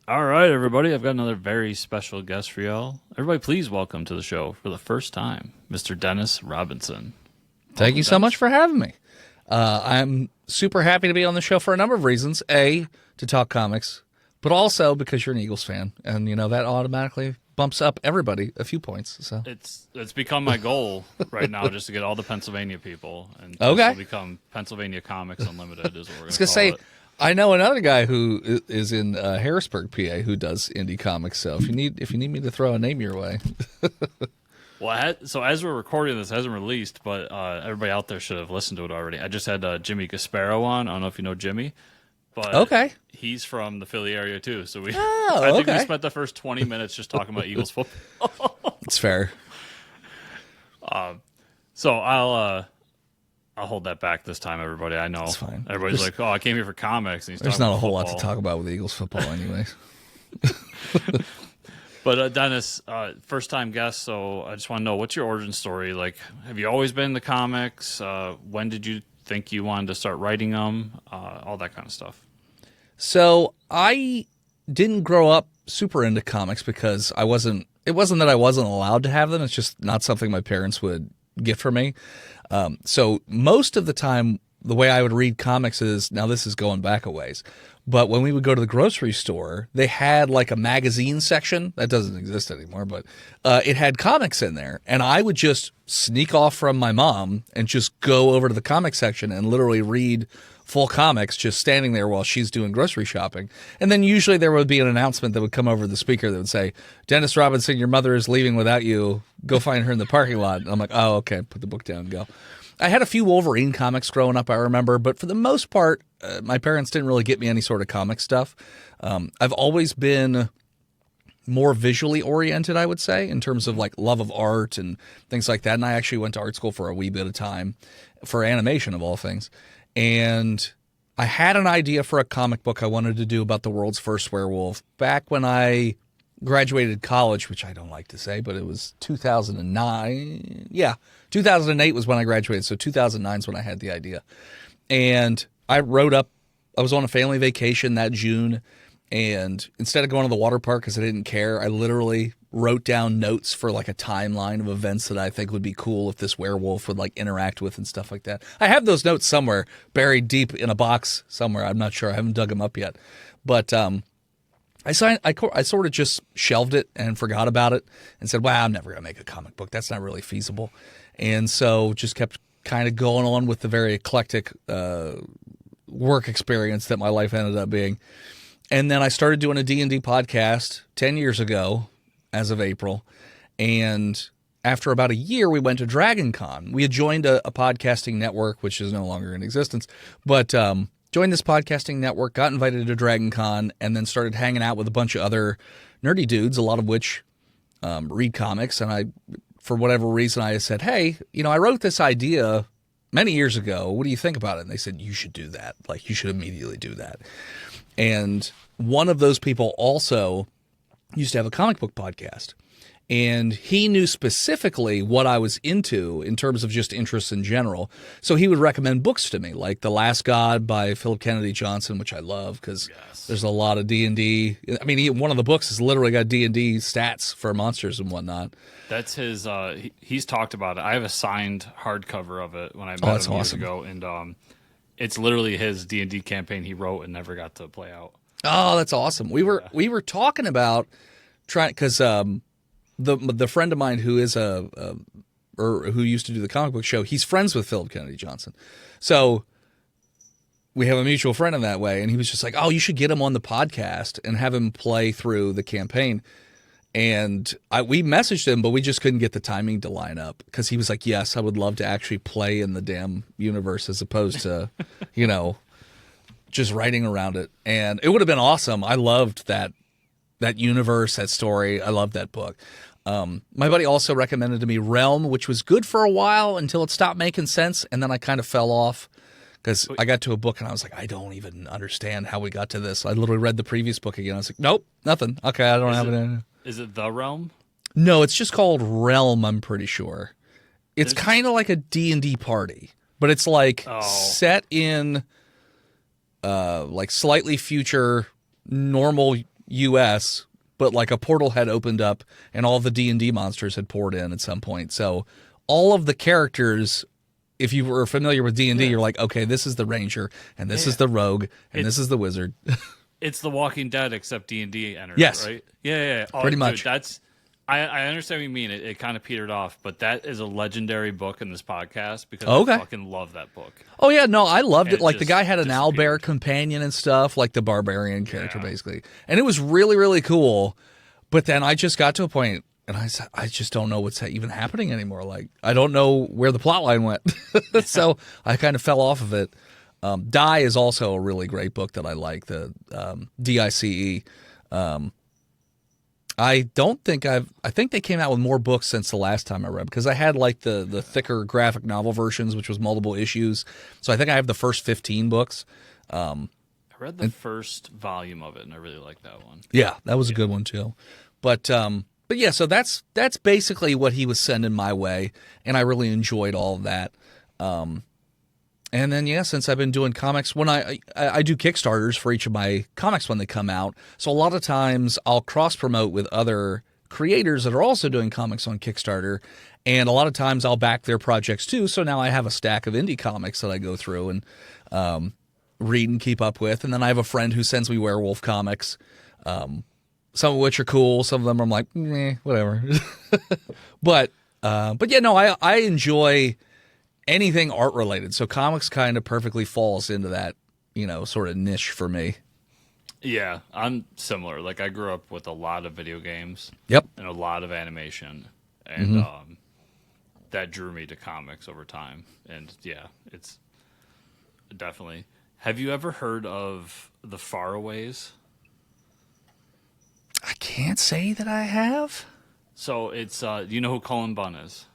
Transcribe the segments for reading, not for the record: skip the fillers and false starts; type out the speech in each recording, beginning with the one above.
All right, everybody. I've got another very special guest for y'all. Everybody, please welcome to the show for the first time, Mr. Dennis Robinson. Thank you so much for having me. I'm super happy to be on the show for a number of reasons. A, to talk comics, but also because you're an Eagles fan, and you know that automatically bumps up everybody a few points. So it's become my goal right now, just to get all the Pennsylvania people, and this Okay. will become Pennsylvania Comics Unlimited is what we're going I was to gonna say, it. I know another guy who is in Harrisburg, PA, who does indie comics. So if you need me to throw a name your way, Well, so as we're recording this, it hasn't released, but everybody out there should have listened to it already. I just had Jimmy Gasparo on. I don't know if you know Jimmy, but Okay. he's from the Philly area too. So Oh, I think we okay. spent the first 20 minutes just talking about Eagles football. it's fair. So I'll hold that back this time, everybody. I know It's fine. everybody's like, "Oh, I came here for comics." And he's There's talking not a about whole lot to football. talk about with Eagles football, anyways. But Dennis, first time guest, so I just want to know, what's your origin story? Like, have you always been into comics? When did you think you wanted to start writing them? All that kind of stuff. So I didn't grow up super into comics because it wasn't that I wasn't allowed to have them. It's just not something my parents would get for me. So most of the time, the way I would read comics is, now this is going back a ways, but when we would go to the grocery store, they had like a magazine section that doesn't exist anymore, but it had comics in there. And I would just sneak off from my mom and just go over to the comic section and literally read full comics, just standing there while she's doing grocery shopping. And then usually there would be an announcement that would come over the speaker that would say, "Dennis Robinson, your mother is leaving without you. Go find her in the parking lot." And I'm like, oh, okay, put the book down and go. I had a few Wolverine comics growing up, I remember, but for the most part, my parents didn't really get me any sort of comic stuff. I've always been more visually oriented, I would say, in terms of like love of art and things like that. And I actually went to art school for a wee bit of time for animation of all things. And I had an idea for a comic book I wanted to do about the world's first werewolf back when I graduated college, which I don't like to say, but it was 2009. Yeah, 2008 was when I graduated, so 2009 is when I had the idea. And I was on a family vacation that June, and instead of going to the water park because I didn't care, I literally wrote down notes for like a timeline of events that I think would be cool if this werewolf would like interact with and stuff like that. I have those notes somewhere buried deep in a box somewhere. I'm not sure. I haven't dug them up yet. But I sort of just shelved it and forgot about it and said, wow, I'm never going to make a comic book. That's not really feasible. And so just kept kind of going on with the very eclectic work experience that my life ended up being. And then I started doing a D&D podcast 10 years ago as of April. And after about a year, we went to Dragon Con. We had joined a podcasting network, which is no longer in existence, but joined this podcasting network, got invited to Dragon Con, and then started hanging out with a bunch of other nerdy dudes, a lot of which read comics. And for whatever reason, I said, hey, I wrote this idea many years ago. What do you think about it? And they said, you should do that. Like, you should immediately do that. And one of those people also used to have a comic book podcast. And he knew specifically what I was into in terms of just interests in general. So he would recommend books to me, like The Last God by Philip Kennedy Johnson, which I love because there's a lot of D&D. I mean, one of the books has literally got D&D stats for monsters and whatnot. That's his. He's talked about it. I have a signed hardcover of it when I met him years awesome. ago, and it's literally his D&D campaign he wrote and never got to play out. Oh, that's awesome. We were talking about trying because the friend of mine who is or who used to do the comic book show, he's friends with Philip Kennedy Johnson. So we have a mutual friend in that way. And he was just like, oh, you should get him on the podcast and have him play through the campaign. And we messaged him, but we just couldn't get the timing to line up because he was like, yes, I would love to actually play in the damn universe as opposed to, just writing around it. And it would have been awesome. I loved that universe, that story. I loved that book. My buddy also recommended to me Realm, which was good for a while until it stopped making sense. And then I kind of fell off because I got to a book and I was like, I don't even understand how we got to this. I literally read the previous book again. I was like, nope, nothing. Okay, I don't have it. Is it The Realm? No, it's just called Realm, I'm pretty sure. It's kind of like a D&D party, but it's like set in like slightly future normal U.S., but like a portal had opened up and all the D&D monsters had poured in at some point. So all of the characters, if you were familiar with D&D, you're like, okay, this is the ranger, and this is the rogue, and this is the wizard. It's The Walking Dead, except D&D entered, Yes. right? Yeah. Oh, Pretty dude, much. I understand what you mean. It kind of petered off, but that is a legendary book in this podcast because Okay. I fucking love that book. Oh, yeah, no, I loved And it. Like, the just guy had an disappeared. owlbear companion and stuff, like the barbarian character, Yeah. basically. And it was really, really cool. But then I just got to a point, and I just don't know what's even happening anymore. Like, I don't know where the plot line went. So I kind of fell off of it. Die is also a really great book that I like, the DICE. I think they came out with more books since the last time I read, because I had like the thicker graphic novel versions, which was multiple issues. So I think I have the first 15 books. I read the first volume of it, and I really liked that one. Yeah, that was a good one too. But yeah, so that's basically what he was sending my way, and I really enjoyed all of that. And then, yeah, since I've been doing comics, when I do Kickstarters for each of my comics when they come out. So a lot of times I'll cross-promote with other creators that are also doing comics on Kickstarter. And a lot of times I'll back their projects too. So now I have a stack of indie comics that I go through and read and keep up with. And then I have a friend who sends me werewolf comics, some of which are cool. Some of them I'm like, whatever. But yeah, no, I enjoy anything art related. So comics kind of perfectly falls into that, sort of niche for me. Yeah, I'm similar. Like, I grew up with a lot of video games. Yep. And a lot of animation. And that drew me to comics over time. And yeah, it's definitely. Have you ever heard of The Faraways? I can't say that I have. So it's, you know who Cullen Bunn is?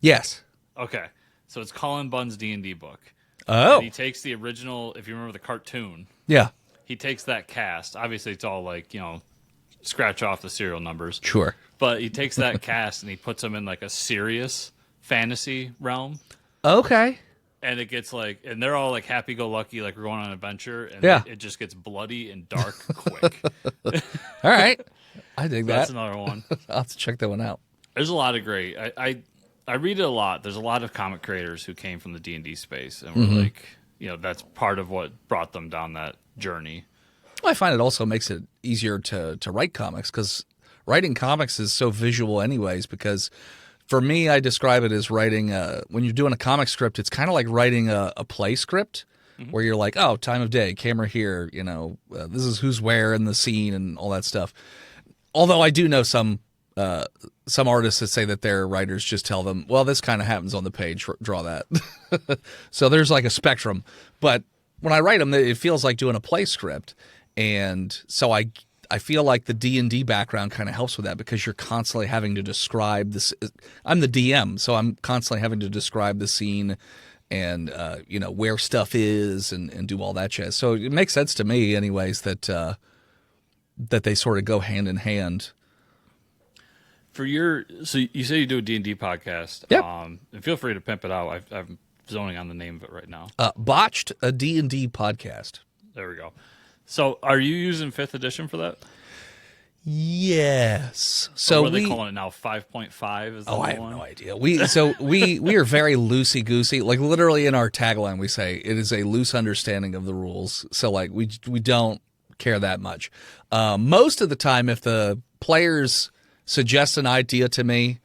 Yes. Okay. So it's Cullen Bunn's D&D book. Oh. And he takes the original, if you remember the cartoon, Yeah. he takes that cast. Obviously, it's all like, scratch off the serial numbers. Sure. But he takes that cast and he puts them in like a serious fantasy realm. Okay. And it gets like, and they're all like happy-go-lucky, like we're going on an adventure. And Yeah. it just gets bloody and dark quick. All right. I dig That's that. another one. I'll have to check that one out. There's a lot of great. I read it a lot. There's a lot of comic creators who came from the D&D space, and were like, that's part of what brought them down that journey. Well, I find it also makes it easier to write comics, because writing comics is so visual anyways, because for me, I describe it as writing, when you're doing a comic script, it's kind of like writing a play script, where you're like, oh, time of day, camera here, this is who's where in the scene and all that stuff. Although I do know some artists that say that their writers just tell them, well, this kind of happens on the page, draw that. So there's like a spectrum. But when I write them, it feels like doing a play script. And so I feel like the D&D background kind of helps with that, because you're constantly having to describe this. I'm the DM, so I'm constantly having to describe the scene and, where stuff is and do all that jazz. So it makes sense to me anyways that they sort of go hand in hand. So you say you do a D&D podcast. Yep. And feel free to pimp it out. I'm zoning on the name of it right now. Botched, a D&D podcast. There we go. So are you using 5th edition for that? Yes. Or So what are they calling it now? 5.5 is the I new have one? no idea. We are very loosey goosey. Like, literally in our tagline, we say it is a loose understanding of the rules. So like we don't care that much. Most of the time, if the players suggest an idea to me,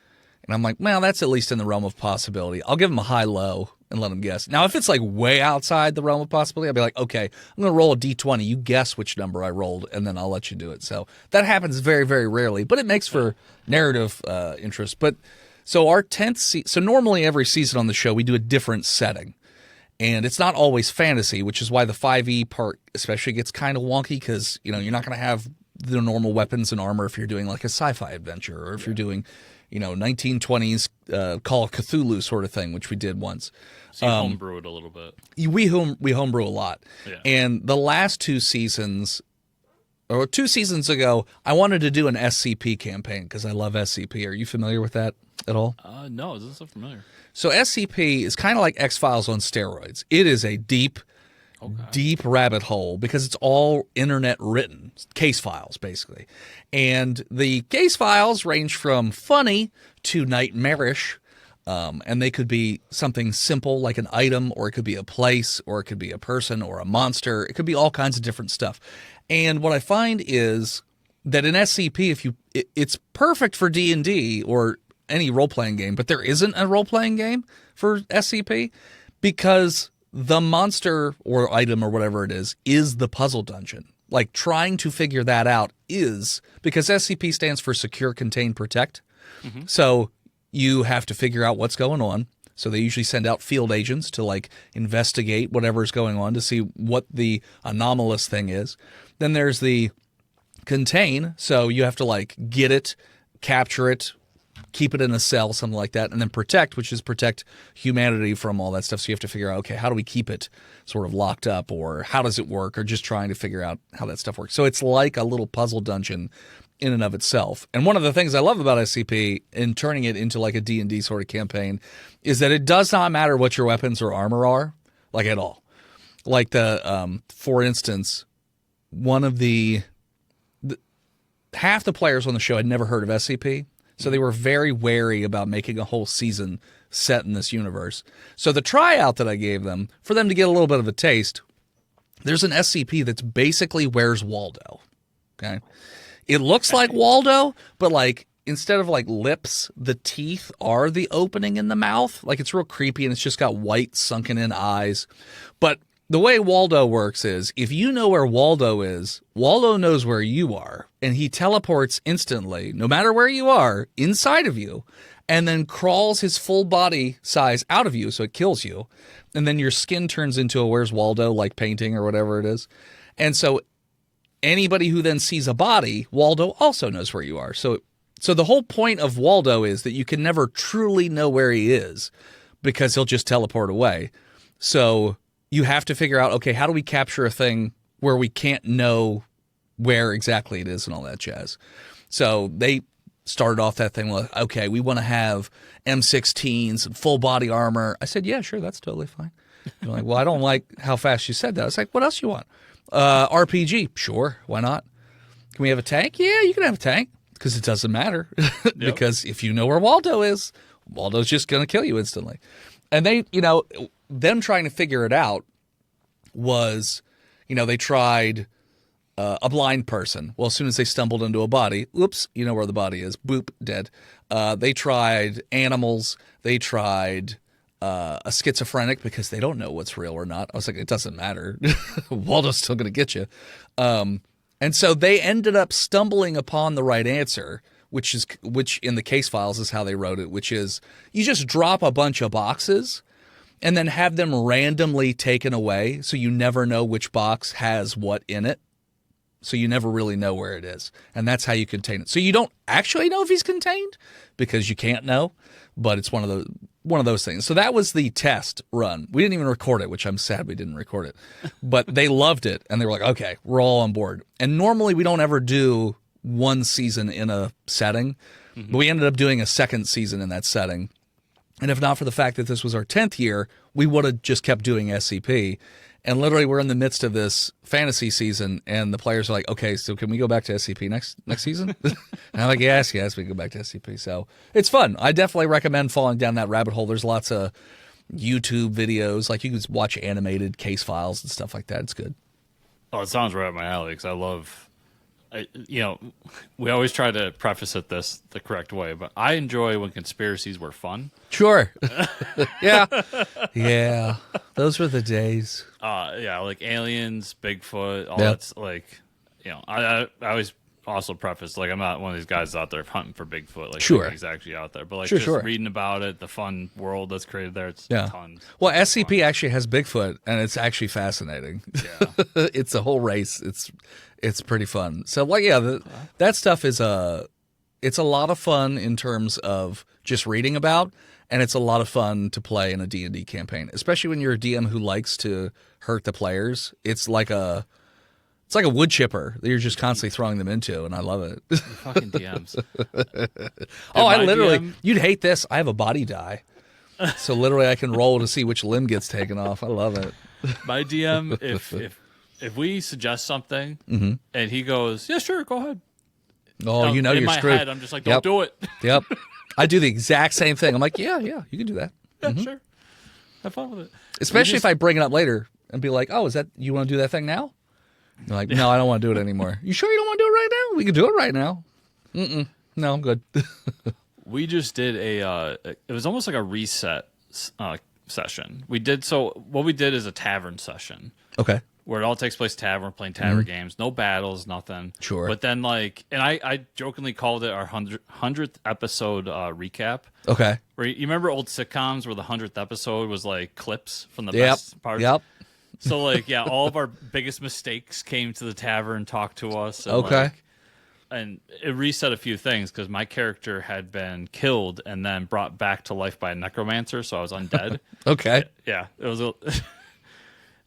and I'm like, well, that's at least in the realm of possibility, I'll give them a high-low and let them guess. Now, if it's like way outside the realm of possibility, I'll be like, okay, I'm going to roll a D20. You guess which number I rolled, and then I'll let you do it. So that happens very, very rarely, but it makes for narrative interest. But so our 10th so normally every season on the show, we do a different setting. And it's not always fantasy, which is why the 5e part especially gets kind of wonky, because, you're not going to have the normal weapons and armor if you're doing like a sci-fi adventure, or if you're doing, 1920s Call of Cthulhu sort of thing, which we did once. So you homebrew it a little bit. We homebrew a lot. Yeah. And the last 2 seasons ago, I wanted to do an SCP campaign because I love SCP. Are you familiar with that at all? No, it doesn't sound familiar. So SCP is kind of like X-Files on steroids. It is a deep, deep rabbit hole because it's all internet written case files, basically. And the case files range from funny to nightmarish. And they could be something simple like an item, or it could be a place, or it could be a person or a monster. It could be all kinds of different stuff. And what I find is that in SCP, it's perfect for D&D or any role-playing game, but there isn't a role-playing game for SCP because the monster or item or whatever it is the puzzle dungeon. Like trying to figure that out is because SCP stands for Secure, Contain, Protect. Mm-hmm. So you have to figure out what's going on. So they usually send out field agents to like investigate whatever's going on to see what the anomalous thing is. Then there's the contain. So you have to like get it, capture it, keep it in a cell, something like that. And then protect, which is protect humanity from all that stuff. So you have to figure out, okay, how do we keep it sort of locked up, or how does it work, or just trying to figure out how that stuff works. So it's like a little puzzle dungeon in and of itself. And one of the things I love about SCP in turning it into like a D&D sort of campaign is that it does not matter what your weapons or armor are, like at all. Like for instance, one of the half the players on the show had never heard of SCP, so they were very wary about making a whole season set in this universe. So the tryout that I gave them, for them to get a little bit of a taste, there's an SCP that's basically Where's Waldo, okay? It looks like Waldo, but like instead of like lips, the teeth are the opening in the mouth. Like it's real creepy, and it's just got white sunken in eyes. But the way Waldo works is if you know where Waldo is, Waldo knows where you are, and he teleports instantly, no matter where you are, inside of you, and then crawls his full body size out of you, so it kills you. And then your skin turns into a Where's Waldo like painting or whatever it is. And so anybody who then sees a body, Waldo also knows where you are. So the whole point of Waldo is that you can never truly know where he is because he'll just teleport away. So you have to figure out, okay, how do we capture a thing where we can't know where exactly it is and all that jazz? So they started off that thing with, okay, we want to have M16s and full body armor. I said, yeah, sure, that's totally fine. They're like, well, I don't like how fast you said that. I was like, what else you want? RPG, sure, why not? Can we have a tank? Yeah, you can have a tank because it doesn't matter. Because if you know where Waldo is, Waldo's just going to kill you instantly. And they, them trying to figure it out was, they tried a blind person. Well, as soon as they stumbled into a body, oops, you know where the body is. Boop, dead. They tried animals. They tried a schizophrenic because they don't know what's real or not. I was like, it doesn't matter. Waldo's still going to get you. And so they ended up stumbling upon the right answer, which in the case files is how they wrote it, which is you just drop a bunch of boxes and then have them randomly taken away, so you never know which box has what in it. So you never really know where it is. And that's how you contain it. So you don't actually know if he's contained because you can't know, but it's one of those things. So that was the test run. We didn't even record it, which I'm sad we didn't record it. But they loved it, and they were like, okay, we're all on board. And normally we don't ever do one season in a setting, but we ended up doing a second season in that setting. And if not for the fact that this was our 10th year, we would have just kept doing SCP. And literally we're in the midst of this fantasy season, and the players are like, okay, so can we go back to SCP next season? And I'm like, yes, we can go back to SCP. So it's fun. I definitely recommend falling down that rabbit hole. There's lots of YouTube videos. Like you can watch animated case files and stuff like that. It's good. Oh, it sounds right up my alley because I love... we always try to preface it the correct way, but I enjoy when conspiracies were fun. Sure. Yeah. Yeah. Those were the days. Like aliens, Bigfoot, all that's like, I always also preface, like, I'm not one of these guys out there hunting for Bigfoot. Like, sure. He's actually out there. But, like, sure. reading about it, the fun world that's created there, it's tons. Well, SCP actually has Bigfoot, and it's actually fascinating. Yeah. It's a whole race. It's pretty fun. So, like, that stuff is it's a lot of fun in terms of just reading about, and it's a lot of fun to play in a D&D campaign, especially when you're a DM who likes to hurt the players. It's like a wood chipper that you're just constantly throwing them into, and I love it. You fucking DMs. You'd hate this. I have a body die. So literally I can roll to see which limb gets taken off. I love it. My DM, if we suggest something and he goes, yeah, sure, go ahead. Oh, in you're my screwed. head, I'm just like, don't do it. Yep. I do the exact same thing. I'm like, yeah, you can do that. Yeah, sure. Have fun with it. Especially if I bring it up later and be like, oh, is that, you want to do that thing now? You're like, no, I don't want to do it anymore. You sure you don't want to do it right now? We can do it right now. No, I'm good. We just did it was almost like a reset session. What we did is a tavern session. Okay. Where it all takes place tavern, playing tavern games, no battles, nothing. Sure. But then and I jokingly called it our 100th episode recap. Okay. Where you remember old sitcoms where the 100th episode was like clips from the best parts? Yep. So all of our biggest mistakes came to the tavern, talked to us. And Okay. And it reset a few things because my character had been killed and then brought back to life by a necromancer, so I was undead. Okay. Yeah, it was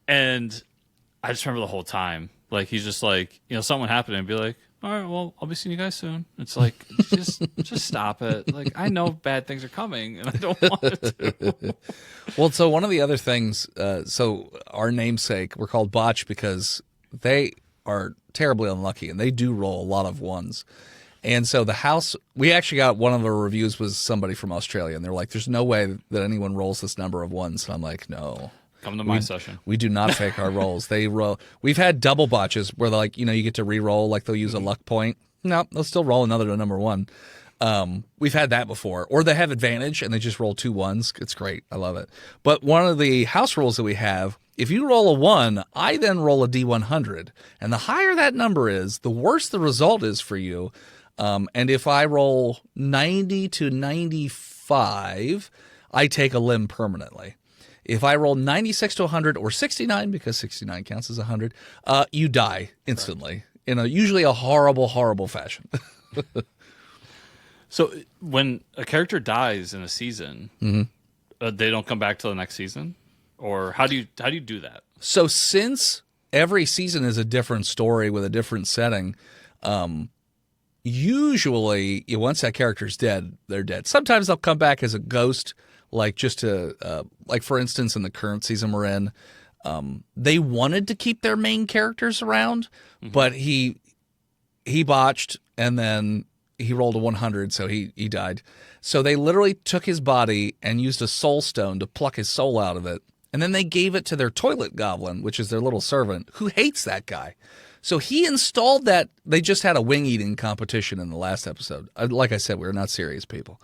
and I just remember the whole time, he's just something happened and be like, all right, well, I'll be seeing you guys soon. It's like, just stop it. I know bad things are coming and I don't want it to. Well, so one of the other things, so our namesake, we're called Botch because they are terribly unlucky and they do roll a lot of ones. And so the house, we actually got one of the reviews was somebody from Australia and they're like, there's no way that anyone rolls this number of ones. And I'm like, no. Come to my session. We do not fake our rolls. They roll. We've had double botches where you get to re-roll, they'll use a luck point. No, they'll still roll another to number one. We've had that before. Or they have advantage and they just roll 2 ones. It's great. I love it. But one of the house rules that we have, if you roll a 1, I then roll a D100. And the higher that number is, the worse the result is for you. And if I roll 90 to 95, I take a limb permanently. If I roll 96 to 100 or 69, because 69 counts as 100, you die instantly in usually a horrible, horrible fashion. So when a character dies in a season, they don't come back till the next season? Or how do you do that? So since every season is a different story with a different setting, usually once that character's dead, they're dead. Sometimes they'll come back as a ghost. Just to, for instance, in the current season we're in, they wanted to keep their main characters around, but he botched and then he rolled a 100, so he died. So they literally took his body and used a soul stone to pluck his soul out of it. And then they gave it to their toilet goblin, which is their little servant, who hates that guy. So he installed that. They just had a wing eating competition in the last episode. Like I said, we're not serious people.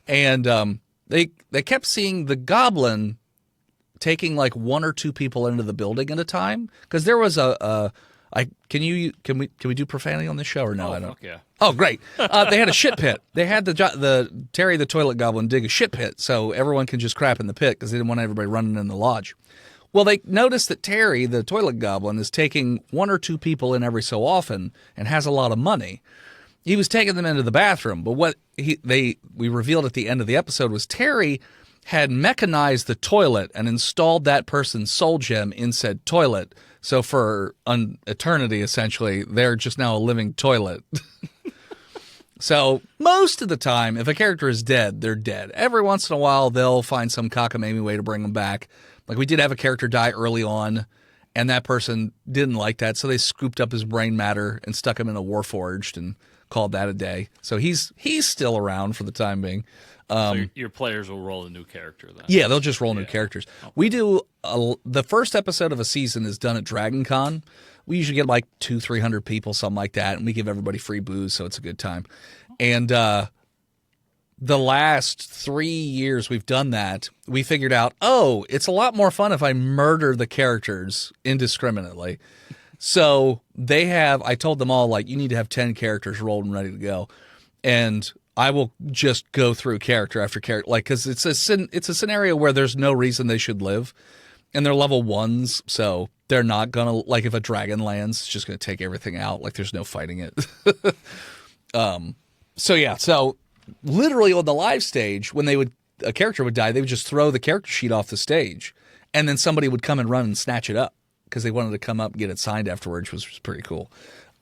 And, They kept seeing the goblin taking 1 or 2 people into the building at a time because there was can we do profanity on this show or no? I don't. Fuck yeah. Oh, great! They had a shit pit. They had the Terry the toilet goblin dig a shit pit so everyone can just crap in the pit because they didn't want everybody running in the lodge. Well, they noticed that Terry the toilet goblin is taking 1 or 2 people in every so often and has a lot of money. He was taking them into the bathroom, but what we revealed at the end of the episode was Terry had mechanized the toilet and installed that person's soul gem in said toilet. So for eternity, essentially, they're just now a living toilet. So most of the time, if a character is dead, they're dead. Every once in a while, they'll find some cockamamie way to bring them back. We did have a character die early on, and that person didn't like that, so they scooped up his brain matter and stuck him in a Warforged and called that a day. So he's still around for the time being. So your players will roll a new character then? Yeah, they'll just roll new characters. We do the first episode of a season is done at Dragon Con. We usually get 200-300 people, something like that, and we give everybody free booze, so it's a good time. And the last 3 years we've done that, we figured out, it's a lot more fun if I murder the characters indiscriminately. So I told them all, you need to have 10 characters rolled and ready to go. And I will just go through character after character, because it's a scenario where there's no reason they should live. And they're level 1s, so they're not going to, if a dragon lands, it's just going to take everything out. There's no fighting it. So literally on the live stage, when a character would die, they would just throw the character sheet off the stage. And then somebody would come and run and snatch it up, because they wanted to come up and get it signed afterwards, which was pretty cool.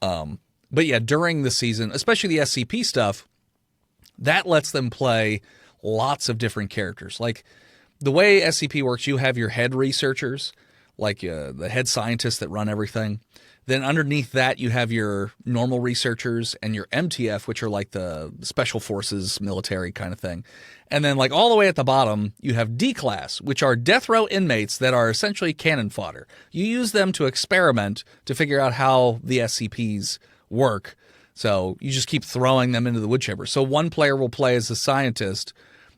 But yeah, during the season, especially the SCP stuff, that lets them play lots of different characters. The way SCP works, you have your head researchers. like the head scientists that run everything. Then underneath that, you have your normal researchers and your MTF, which are like the special forces, military kind of thing. And then like all the way at the bottom, you have D class, which are death row inmates that are essentially cannon fodder. You use them to experiment to figure out how the SCPs work. So you just keep throwing them into the wood chipper. So one player will play as a scientist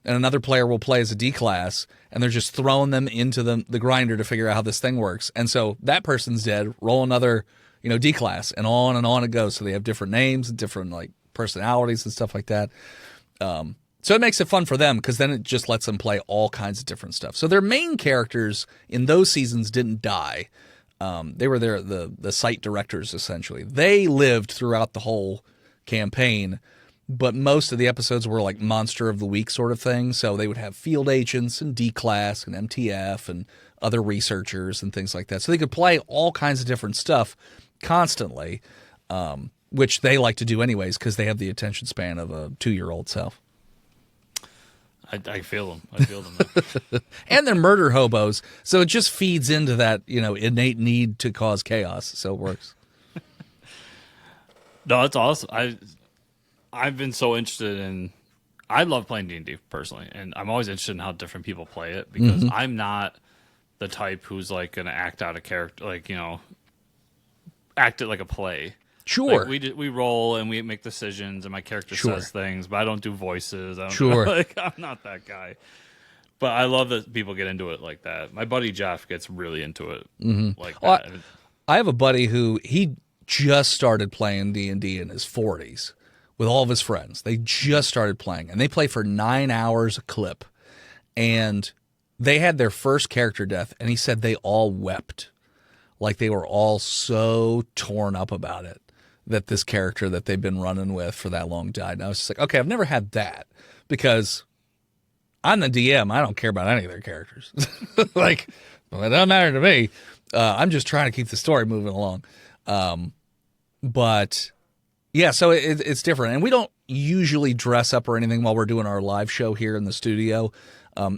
and another player will play as a D class, and they're just throwing them into the grinder to figure out how this thing works. And so that person's dead, roll another, D class, and on it goes. So they have different names and different like personalities and stuff like that. So it makes it fun for them because then it just lets them play all kinds of different stuff. So their main characters in those seasons didn't die. They were the site directors, essentially. They lived throughout the whole campaign, but most of the episodes were like Monster of the Week sort of thing. So they would have field agents and D-Class and MTF and other researchers and things like that. So they could play all kinds of different stuff constantly, which they like to do anyways because they have the attention span of a 2-year-old self. I feel them. I feel them. And they're murder hobos, so it just feeds into that, innate need to cause chaos. So it works. No, it's awesome. I've been so interested in. I love playing D&D personally, and I'm always interested in how different people play it because I'm not the type who's like going to act out a character, like act it like a play. Sure. Like we roll and we make decisions, and my character says things, but I don't do voices. I don't I'm not that guy. But I love that people get into it like that. My buddy Jeff gets really into it like that. I have a buddy who he just started playing D&D in his 40s with all of his friends. They just started playing, and they play for 9 hours a clip. And they had their first character death, and he said they all wept. Like they were all so torn up about it, that this character that they've been running with for that long died. And I was just like, okay, I've never had that because I'm the DM. I don't care about any of their characters. Like, well, it doesn't matter to me. I'm just trying to keep the story moving along. But yeah, so it's different. And we don't usually dress up or anything while we're doing our live show here in the studio.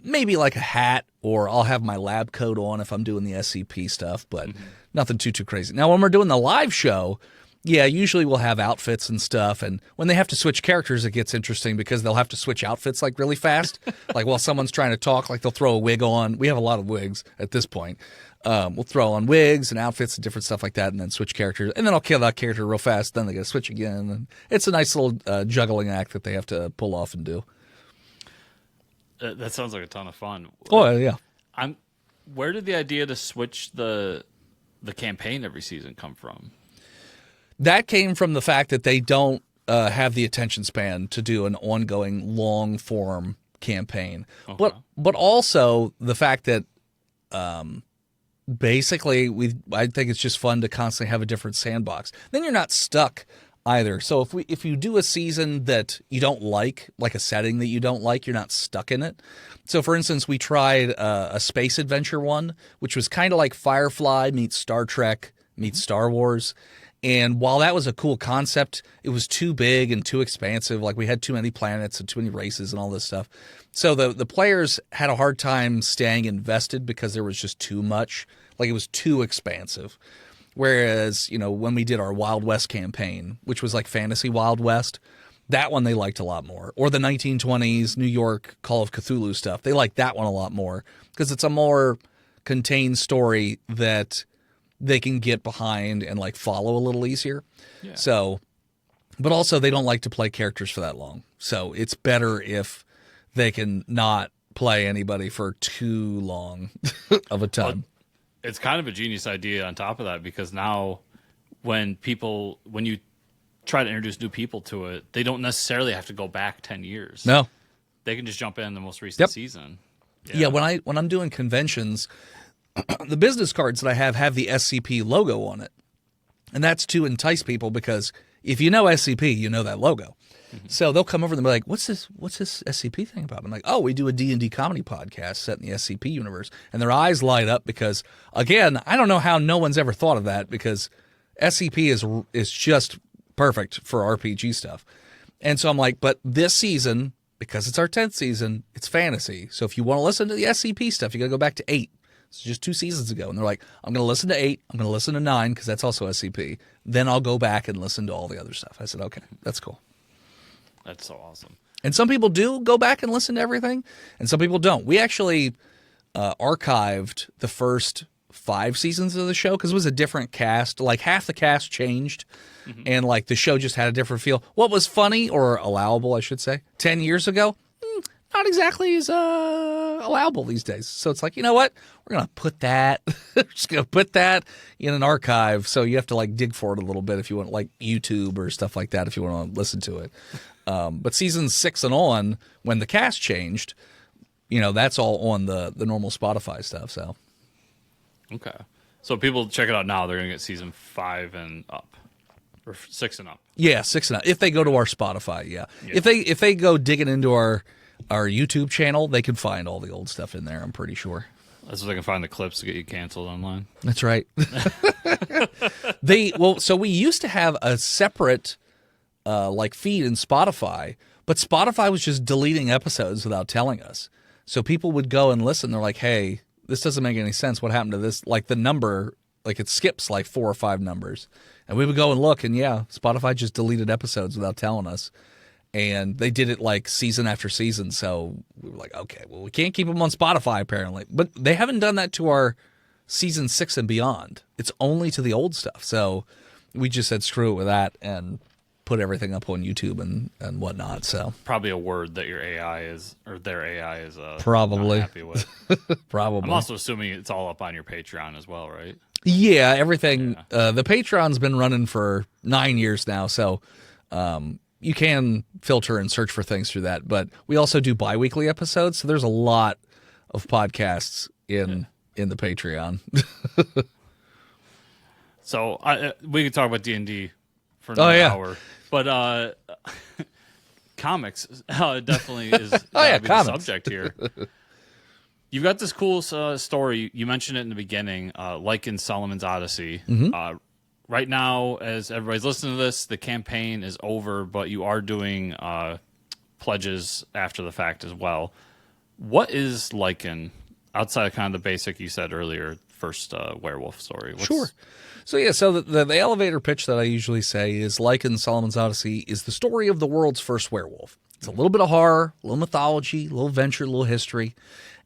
Maybe like a hat, or I'll have my lab coat on if I'm doing the SCP stuff, but nothing too crazy. Now, when we're doing the live show, yeah, usually we'll have outfits and stuff, and when they have to switch characters, it gets interesting because they'll have to switch outfits like really fast. Like while someone's trying to talk, like they'll throw a wig on. We have a lot of wigs at this point. We'll throw on wigs and outfits and different stuff like that, and then switch characters. And then I'll kill that character real fast. Then they got to switch again. And it's a nice little juggling act that they have to pull off and do. That sounds like a ton of fun. Oh yeah. Where did the idea to switch the campaign every season come from? That came from the fact that they don't have the attention span to do an ongoing long form campaign, but also the fact that basically I think it's just fun to constantly have a different sandbox. Then you're not stuck either. So if you do a season that you don't like a setting that you don't like, you're not stuck in it. So for instance, we tried a space adventure one, which was kind of like Firefly meets Star Trek meets Star Wars. And while that was a cool concept, it was too big and too expansive. Like we had too many planets and too many races and all this stuff. So the players had a hard time staying invested because there was just too much. Like it was too expansive. Whereas, when we did our Wild West campaign, which was like fantasy Wild West, that one they liked a lot more. Or the 1920s New York Call of Cthulhu stuff. They liked that one a lot more because it's a more contained story that they can get behind and like follow a little easier. Yeah. So, but also they don't like to play characters for that long. So it's better if they can not play anybody for too long of a time. Well, it's kind of a genius idea on top of that, because now when you try to introduce new people to it, they don't necessarily have to go back 10 years. No. They can just jump in the most recent season. Yeah, when I'm doing conventions, the business cards that I have the SCP logo on it. And that's to entice people, because if you know SCP, you know that logo. Mm-hmm. So they'll come over and be like, what's this SCP thing about? I'm like, oh, we do a D&D comedy podcast set in the SCP universe. And their eyes light up because, again, I don't know how no one's ever thought of that, because SCP is just perfect for RPG stuff. And so I'm like, but this season, because it's our 10th season, it's fantasy. So if you want to listen to the SCP stuff, you got to go back to 8. It's just 2 seasons ago. And they're like, I'm going to listen to 8. I'm going to listen to 9 because that's also SCP. Then I'll go back and listen to all the other stuff. I said, okay, that's cool. That's so awesome. And some people do go back and listen to everything, and some people don't. We actually archived the first 5 seasons of the show because it was a different cast. Like half the cast changed, and like the show just had a different feel. What was funny or allowable, I should say, 10 years ago, not exactly as allowable these days. So it's like, you know what? We're gonna put that. We're just gonna put that in an archive. So you have to like dig for it a little bit if you want, like YouTube or stuff like that, if you want to listen to it. But season 6 and on, when the cast changed, that's all on the normal Spotify stuff. So, okay. So people check it out now. They're gonna get season 5 and up, or 6 and up. Yeah, 6 and up. If they go to our Spotify, yeah. If they go digging into our YouTube channel, they can find all the old stuff in there. I'm pretty sure. That's where they can find the clips to get you canceled online. That's right. So we used to have a separate feed in Spotify, but Spotify was just deleting episodes without telling us. So people would go and listen. They're like, hey, this doesn't make any sense. What happened to this? Like the number, like it skips like 4 or 5 numbers. And we would go and look, and yeah, Spotify just deleted episodes without telling us. And they did it like season after season. So we were like, okay, well, we can't keep them on Spotify apparently. But they haven't done that to our season 6 and beyond. It's only to the old stuff. So we just said screw it with that and put everything up on YouTube and whatnot. So probably a word that your AI is, or their AI is probably not happy with. Probably. I'm also assuming it's all up on your Patreon as well, right? Yeah, everything. Yeah. The Patreon's been running for 9 years now, so you can filter and search for things through that. But we also do bi-weekly episodes, so there's a lot of podcasts in the Patreon. So we could talk about D&D for another hour. But comics definitely is the subject here. You've got this cool story. You mentioned it in the beginning, Lycan Solomon's Odyssey. Mm-hmm. Right now, as everybody's listening to this, the campaign is over, but you are doing pledges after the fact as well. What is Lycan, outside of kind of the basic you said earlier, first werewolf story? Sure. So the elevator pitch that I usually say is Lycan Solomon's Odyssey is the story of the world's first werewolf. It's a little bit of horror, a little mythology, a little adventure, a little history.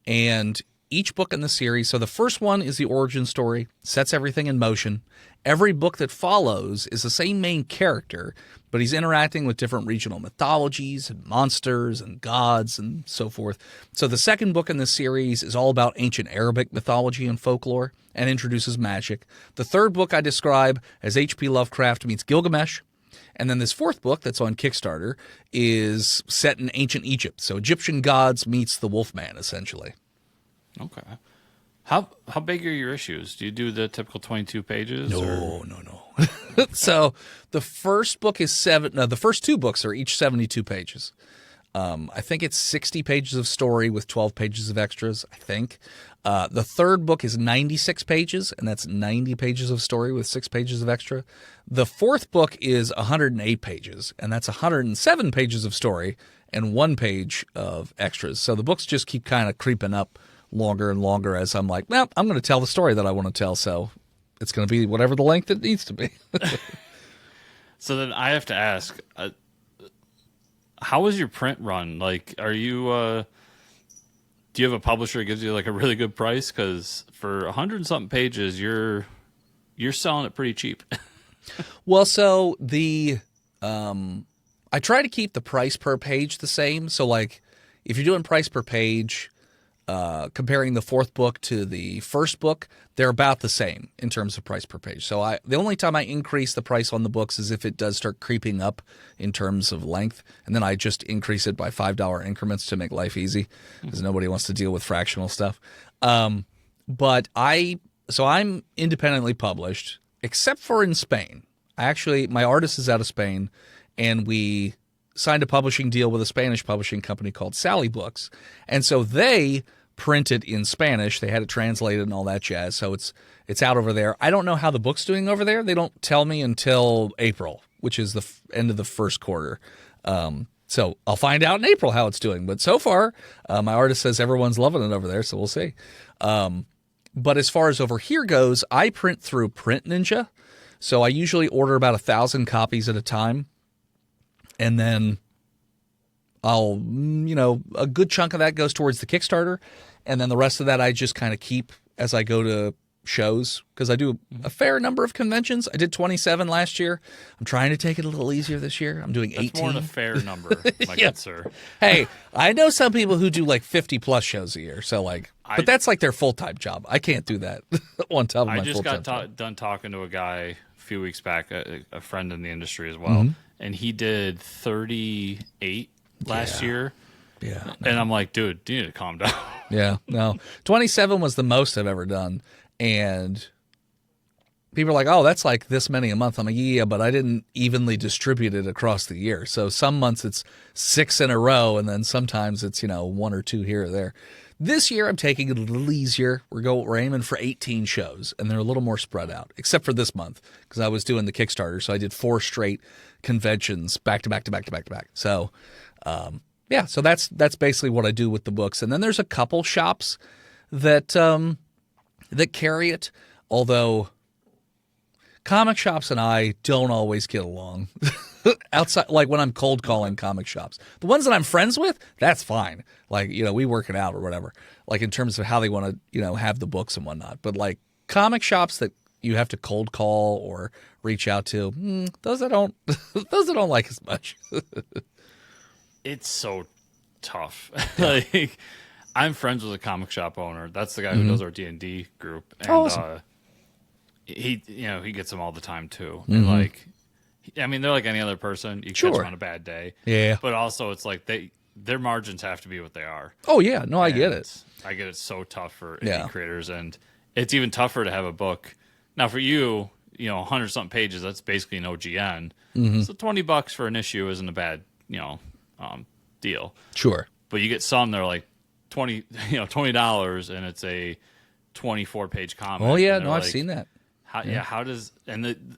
And each book in the series, so the first one is the origin story, sets everything in motion. Every book that follows is the same main character, but he's interacting with different regional mythologies and monsters and gods and so forth. So the second book in this series is all about ancient Arabic mythology and folklore and introduces magic. The third book I describe as H.P. Lovecraft meets Gilgamesh. And then this fourth book that's on Kickstarter is set in ancient Egypt. So Egyptian gods meets the Wolfman, essentially. Okay. How big are your issues? Do you do the typical 22 pages? No. So the first book is the first 2 books are each 72 pages. I think it's 60 pages of story with 12 pages of extras, I think. The third book is 96 pages, and that's 90 pages of story with 6 pages of extra. The fourth book is 108 pages, and that's 107 pages of story and 1 page of extras. So the books just keep kind of creeping up longer and longer as I'm like, well, I'm going to tell the story that I want to tell, so it's going to be whatever the length it needs to be. So then I have to ask, how is your print run? Like, are you do you have a publisher that gives you like a really good price? Because for 100-something pages, you're selling it pretty cheap. Well, so I try to keep the price per page the same. So like if you're doing price per page, comparing the fourth book to the first book, they're about the same in terms of price per page. So the only time I increase the price on the books is if it does start creeping up in terms of length, and then I just increase it by $5 increments to make life easy, because nobody wants to deal with fractional stuff. But I'm independently published, except for in Spain. My artist is out of Spain, and we signed a publishing deal with a Spanish publishing company called Sally Books, and so they print it in Spanish. They had it translated and all that jazz, so it's out over there. I don't know how the book's doing over there. They don't tell me until April, which is the end of the first quarter. So I'll find out in April how it's doing. But so far, my artist says everyone's loving it over there, so we'll see. But as far as over here goes, I print through Print Ninja. So I usually order about 1,000 copies at a time. And then I'll, a good chunk of that goes towards the Kickstarter. And then the rest of that I just kind of keep as I go to shows, because I do a fair number of conventions. I did 27 last year. I'm trying to take it a little easier this year. I'm doing 18. That's more than a fair number, my good sir. Hey, I know some people who do like 50 plus shows a year. So but that's like their full-time job. I can't do that on top of my full-time job. I just got done talking to a guy a few weeks back, a friend in the industry as well, and he did 38 last year. Yeah. And I'm like, dude, you need to calm down. Yeah, no. 27 was the most I've ever done. And people are like, oh, that's like this many a month. I'm like, yeah, but I didn't evenly distribute it across the year. So some months it's 6 in a row, and then sometimes it's, 1 or 2 here or there. This year I'm taking it a little easier. We're aiming for 18 shows, and they're a little more spread out, except for this month, because I was doing the Kickstarter. So I did 4 straight conventions back to back to back to back to back. So, yeah, so that's basically what I do with the books. And then there's a couple shops that carry it, although comic shops and I don't always get along. Outside, like when I'm cold calling comic shops. The ones that I'm friends with, that's fine. Like, we work it out or whatever. Like in terms of how they want to, have the books and whatnot. But like comic shops that you have to cold call or reach out to, those I don't like as much. It's so tough. Like, I'm friends with a comic shop owner. That's the guy who does our D&D group. And awesome. He gets them all the time too. And they're like any other person. You catch them on a bad day. Yeah. But also it's like their margins have to be what they are. Oh yeah, no, I get it. I get it. So tough for indie creators, and it's even tougher to have a book. Now for you, 100 something pages, that's basically no GN. So $20 for an issue isn't a bad, deal. Sure. But you get some that are like $20, and it's a 24-page comic. Oh yeah, no, I've seen that. How does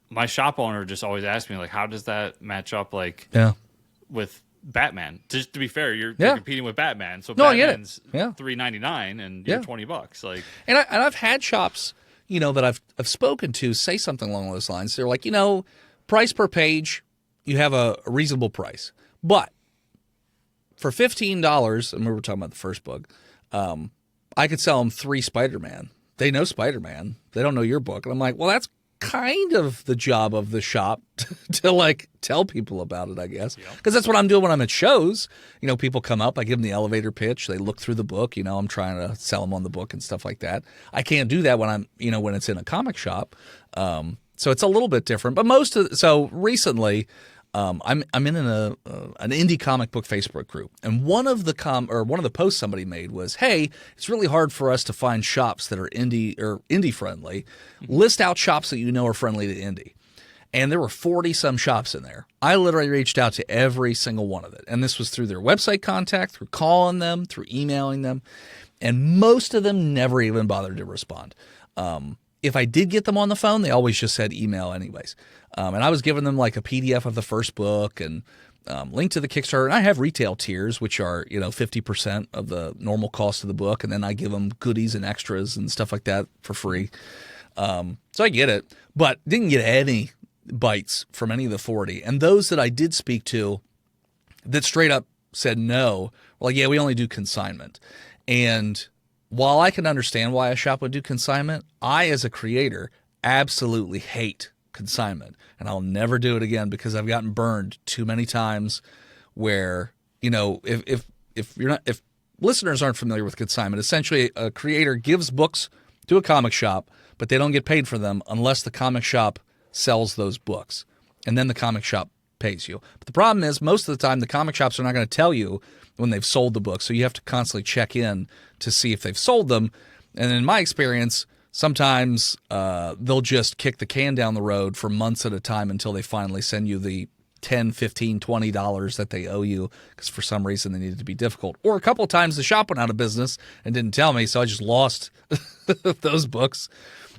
my shop owner just always asks me, like, how does that match up with Batman? Just to be fair, you're competing with Batman, so Batman's $3.99 and you're $20. Like, and I've had shops, that I've spoken to say something along those lines. They're like, price per page, you have a reasonable price, but for $15, and we were talking about the first book, I could sell them 3 Spider-Man. They know Spider-Man. They don't know your book. And I'm like, well, that's kind of the job of the shop to tell people about it, I guess. Because that's what I'm doing when I'm at shows. People come up, I give them the elevator pitch. They look through the book. I'm trying to sell them on the book and stuff like that. I can't do that when I'm, when it's in a comic shop. So it's a little bit different. But so recently, I'm in an indie comic book Facebook group, and one of the posts somebody made was, "Hey, it's really hard for us to find shops that are indie friendly. List out shops that are friendly to indie." And there were 40 some shops in there. I literally reached out to every single one of it, and this was through their website contact, through calling them, through emailing them, and most of them never even bothered to respond. If I did get them on the phone, they always just said email anyways. And I was giving them like a PDF of the first book and link to the Kickstarter. And I have retail tiers, which are, 50% of the normal cost of the book. And then I give them goodies and extras and stuff like that for free. So I get it, but didn't get any bites from any of the 40. And those that I did speak to that straight up said no, were like, yeah, we only do consignment. And while I can understand why a shop would do consignment, I, as a creator, absolutely hate consignment, and I'll never do it again because I've gotten burned too many times. Where if listeners aren't familiar with consignment, essentially a creator gives books to a comic shop, but they don't get paid for them unless the comic shop sells those books, and then the comic shop pays you. But the problem is, most of the time, the comic shops are not going to tell you when they've sold the book, so you have to constantly check in to see if they've sold them. And in my experience, sometimes they'll just kick the can down the road for months at a time until they finally send you the $10, $15, $20 that they owe you because for some reason they needed to be difficult. Or a couple of times the shop went out of business and didn't tell me, so I just lost those books.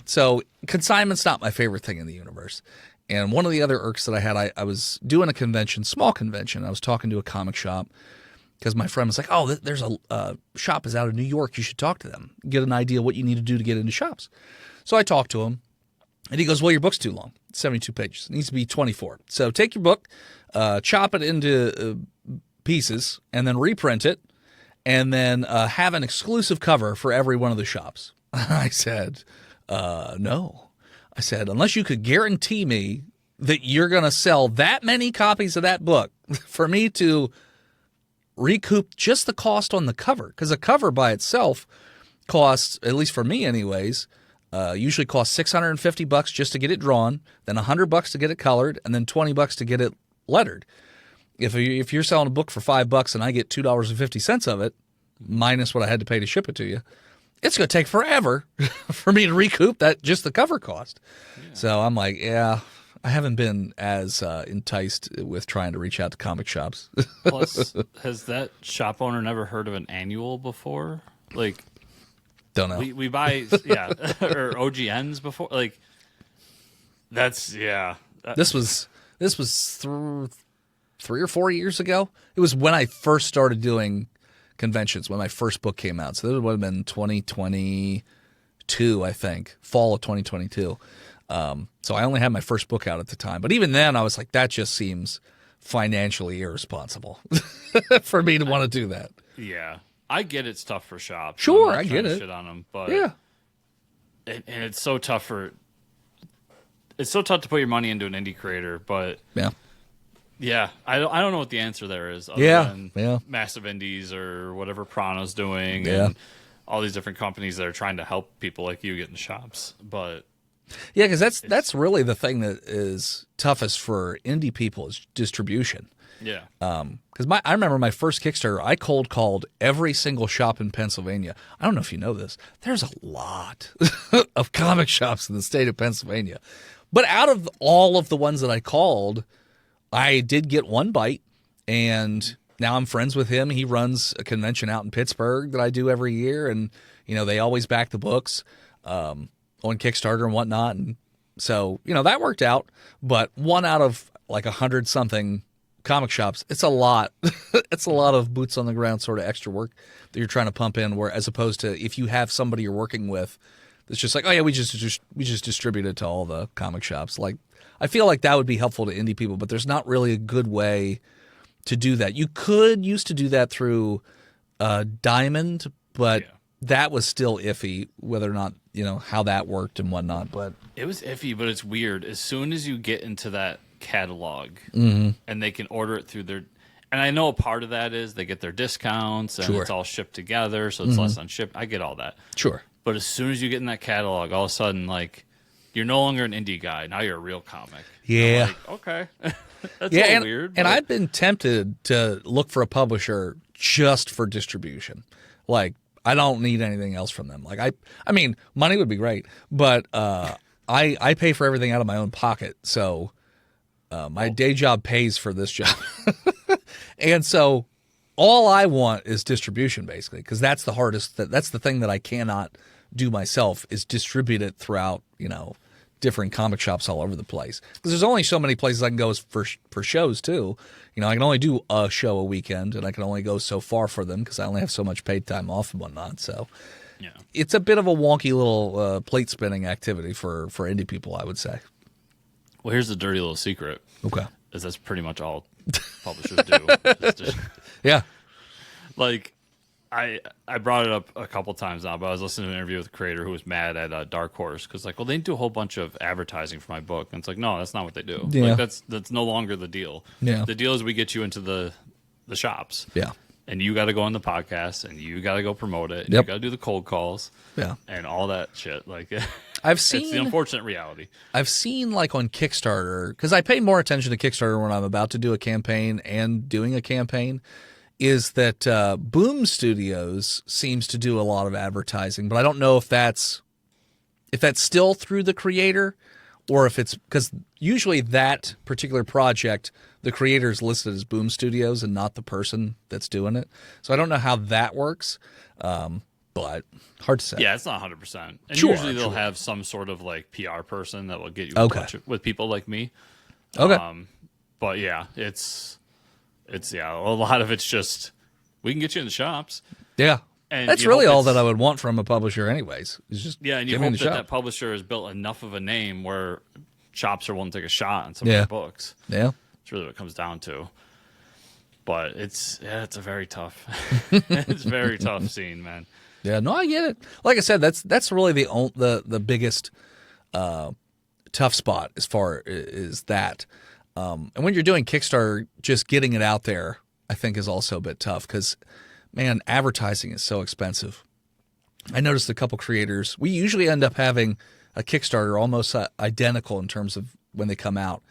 So consignment's not my favorite thing in the universe. And one of the other irks that I had, I was doing a convention, small convention. I was talking to a comic shop, because my friend was like, "Oh, there's a shop is out of New York. You should talk to them. Get an idea what you need to do to get into shops." So I talked to him, and he goes, "Well, your book's too long. 72 pages. It needs to be 24. So take your book, chop it into pieces, and then reprint it, and then have an exclusive cover for every one of the shops." I said, "No." I said, "Unless you could guarantee me that you're going to sell that many copies of that book for me to recoup just the cost on the cover." Because a cover by itself costs, at least for me anyways, usually costs $650 just to get it drawn, then $100 to get it colored, and then $20 to get it lettered. If you're selling a book for $5 and I get $2.50 of it, minus what I had to pay to ship it to you, it's going to take forever for me to recoup that just the cover cost. Yeah. So I'm like, yeah, I haven't been as enticed with trying to reach out to comic shops. Plus, has that shop owner never heard of an annual before? Like, don't know. We buy, yeah, or OGNs before. Like, that's, yeah. This was 3 or 4 years ago. It was when I first started doing conventions, when my first book came out. So that would have been 2022, I think, fall of 2022. So I only had my first book out at the time. But even then, I was like, that just seems financially irresponsible for me to want to do that. Yeah. I get it's tough for shops. Sure, I get it. Shit on them, but yeah. And it's so tough to put your money into an indie creator, but yeah, I don't know what the answer there is. Other than massive indies or whatever Prana's doing, and all these different companies that are trying to help people like you get in shops. But yeah, because that's really the thing that is toughest for indie people is distribution. Yeah. Because I remember my first Kickstarter, I cold called every single shop in Pennsylvania. I don't know if you know this. There's a lot of comic shops in the state of Pennsylvania. But out of all of the ones that I called, I did get one bite, and now I'm friends with him. He runs a convention out in Pittsburgh that I do every year, and they always back the books on Kickstarter and whatnot. And so that worked out. But one out of like 100-something comic shops, it's a lot. It's a lot of boots on the ground sort of extra work that you're trying to pump in. Where as opposed to if you have somebody you're working with, it's just like, oh yeah, we just distribute it to all the comic shops. Like, I feel like that would be helpful to indie people, but there's not really a good way to do that. You used to do that through Diamond, but that was still iffy, whether or not, how that worked and whatnot. But it was iffy, but it's weird. As soon as you get into that catalog and they can order it through their, and I know a part of that is they get their discounts and it's all shipped together, so it's less on ship. I get all that. Sure. But as soon as you get in that catalog, all of a sudden, like, you're no longer an indie guy. Now you're a real comic. Yeah. Like, okay. That's a little weird. And I've been tempted to look for a publisher just for distribution. Like, I don't need anything else from them. Like, I mean, money would be great, but I pay for everything out of my own pocket. So my day job pays for this job. And so all I want is distribution, basically, because that's the hardest. That's the thing that I cannot do myself is distribute it throughout, different comic shops all over the place. Because there's only so many places I can go for shows too. I can only do a show a weekend, and I can only go so far for them because I only have so much paid time off and whatnot. So it's a bit of a wonky little plate spinning activity for indie people, I would say. Well, here's the dirty little secret. Okay. Is that's pretty much all publishers do. Yeah. Like, I brought it up a couple times now, but I was listening to an interview with a creator who was mad at Dark Horse because, like, well, they didn't do a whole bunch of advertising for my book. And it's like, no, that's not what they do. Yeah. Like, that's no longer the deal. Yeah. The deal is we get you into the shops. Yeah. And you got to go on the podcast, and you got to go promote it, and Yep. you got to do the cold calls, and all that shit. Like, it's the unfortunate reality. I've seen, like, on Kickstarter, because I pay more attention to Kickstarter when I'm about to do a campaign and doing a campaign, is that Boom Studios seems to do a lot of advertising, but I don't know if that's still through the creator or if it's because usually that particular project, the creator is listed as Boom Studios and not the person that's doing it. So I don't know how that works, but hard to say. Yeah, it's not 100%. And sure, usually they'll have some sort of like PR person that will get you in touch with people like me. Okay. But yeah, it's a lot of it's just we can get you in the shops. Yeah. And that's really all that I would want from a publisher anyways. Is just and you hope that publisher has built enough of a name where shops are willing to take a shot on some of their books. Yeah. That's really what it comes down to. But it's a very tough, it's very tough scene, man. Yeah, no, I get it. Like I said, that's really the biggest tough spot as far as that. And when you're doing Kickstarter, just getting it out there, I think, is also a bit tough because, man, advertising is so expensive. I noticed a couple creators. We usually end up having a Kickstarter almost identical in terms of when they come out,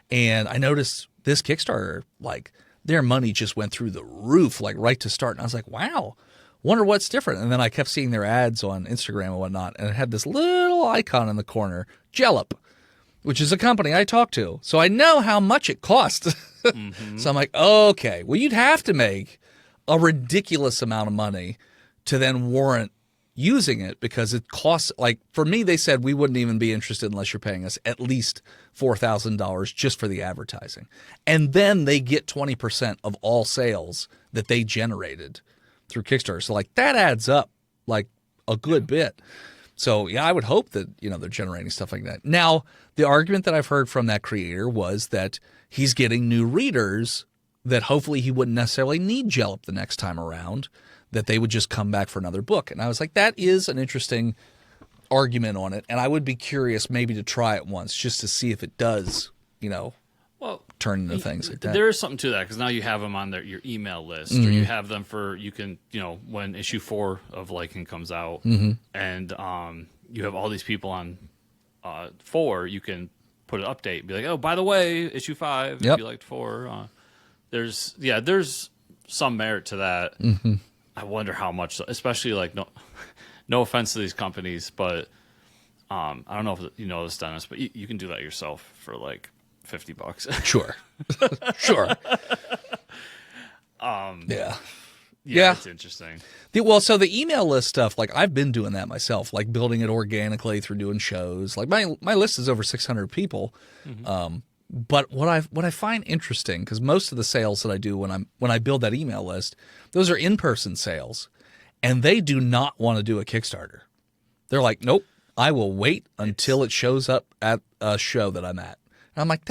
and I noticed this Kickstarter, like, their money just went through the roof, like right to start. And I was like, wow, wonder what's different. And then I kept seeing their ads on Instagram and whatnot. And it had this little icon in the corner, Jellup, which is a company I talked to. So I know how much it costs. So I'm like, okay, well, you'd have to make a ridiculous amount of money to then warrant using it, because it costs, like, for me, they said we wouldn't even be interested unless you're paying us at least $4,000 just for the advertising. And then they get 20% of all sales that they generated through Kickstarter. So, like, that adds up like a good bit. So, yeah, I would hope that, they're generating stuff like that. Now, the argument that I've heard from that creator was that he's getting new readers that hopefully he wouldn't necessarily need Jellup the next time around, that they would just come back for another book. And I was like, that is an interesting argument on it. And I would be curious maybe to try it once just to see if it does, turn into things like that. There is something to that, because now you have them on your email list, or you have them for, you can, when issue 4 of Lycan comes out, and you have all these people on 4, you can put an update, be like, oh, by the way, issue 5, if you liked 4. There's some merit to that. I wonder how much, especially, like, no offense to these companies, but I don't know if you know this, Dennis, but you can do that yourself for like $50. Sure. Sure. Yeah, it's interesting. So the email list stuff, like, I've been doing that myself, like building it organically through doing shows. Like, my list is over 600 people. But what I find interesting, because most of the sales that I do when I build that email list, those are in-person sales, and they do not want to do a Kickstarter. They're like, nope, I will wait until it shows up at a show that I'm at. And I'm like,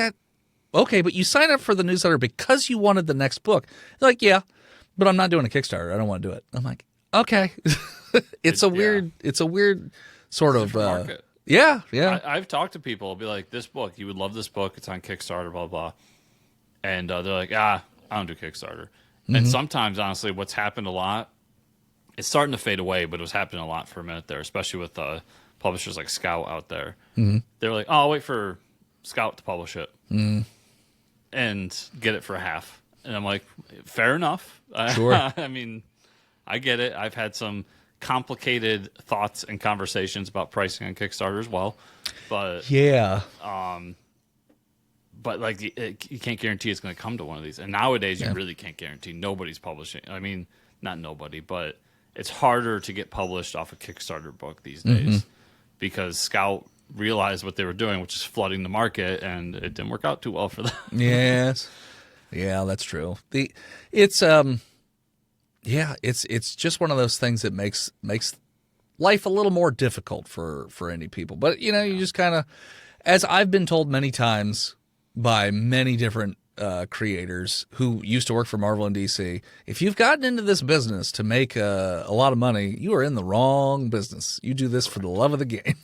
okay, but you signed up for the newsletter because you wanted the next book. They're like, yeah, but I'm not doing a Kickstarter. I don't want to do it. I'm like, okay. It's a weird sort of market. Yeah. I've talked to people. I'll be like, this book, you would love this book. It's on Kickstarter, blah, blah. And they're like, I don't do Kickstarter. And sometimes, honestly, what's happened a lot, it's starting to fade away, but it was happening a lot for a minute there, especially with publishers like Scout out there. They're like, oh, I'll wait for Scout to publish it and get it for half. And I'm like, fair enough. Sure. I mean, I get it. I've had some complicated thoughts and conversations about pricing on Kickstarter as well, but like, you can't guarantee it's going to come to one of these. And nowadays, you really can't guarantee. Nobody's publishing. I mean, not nobody, but it's harder to get published off a Kickstarter book these days because Scout realized what they were doing, which is flooding the market, and it didn't work out too well for them. Yes, yeah, that's true. It's just one of those things that makes life a little more difficult for indie people. But, you just kind of, as I've been told many times by many different creators who used to work for Marvel and DC, if you've gotten into this business to make a lot of money, you are in the wrong business. You do this for the love of the game.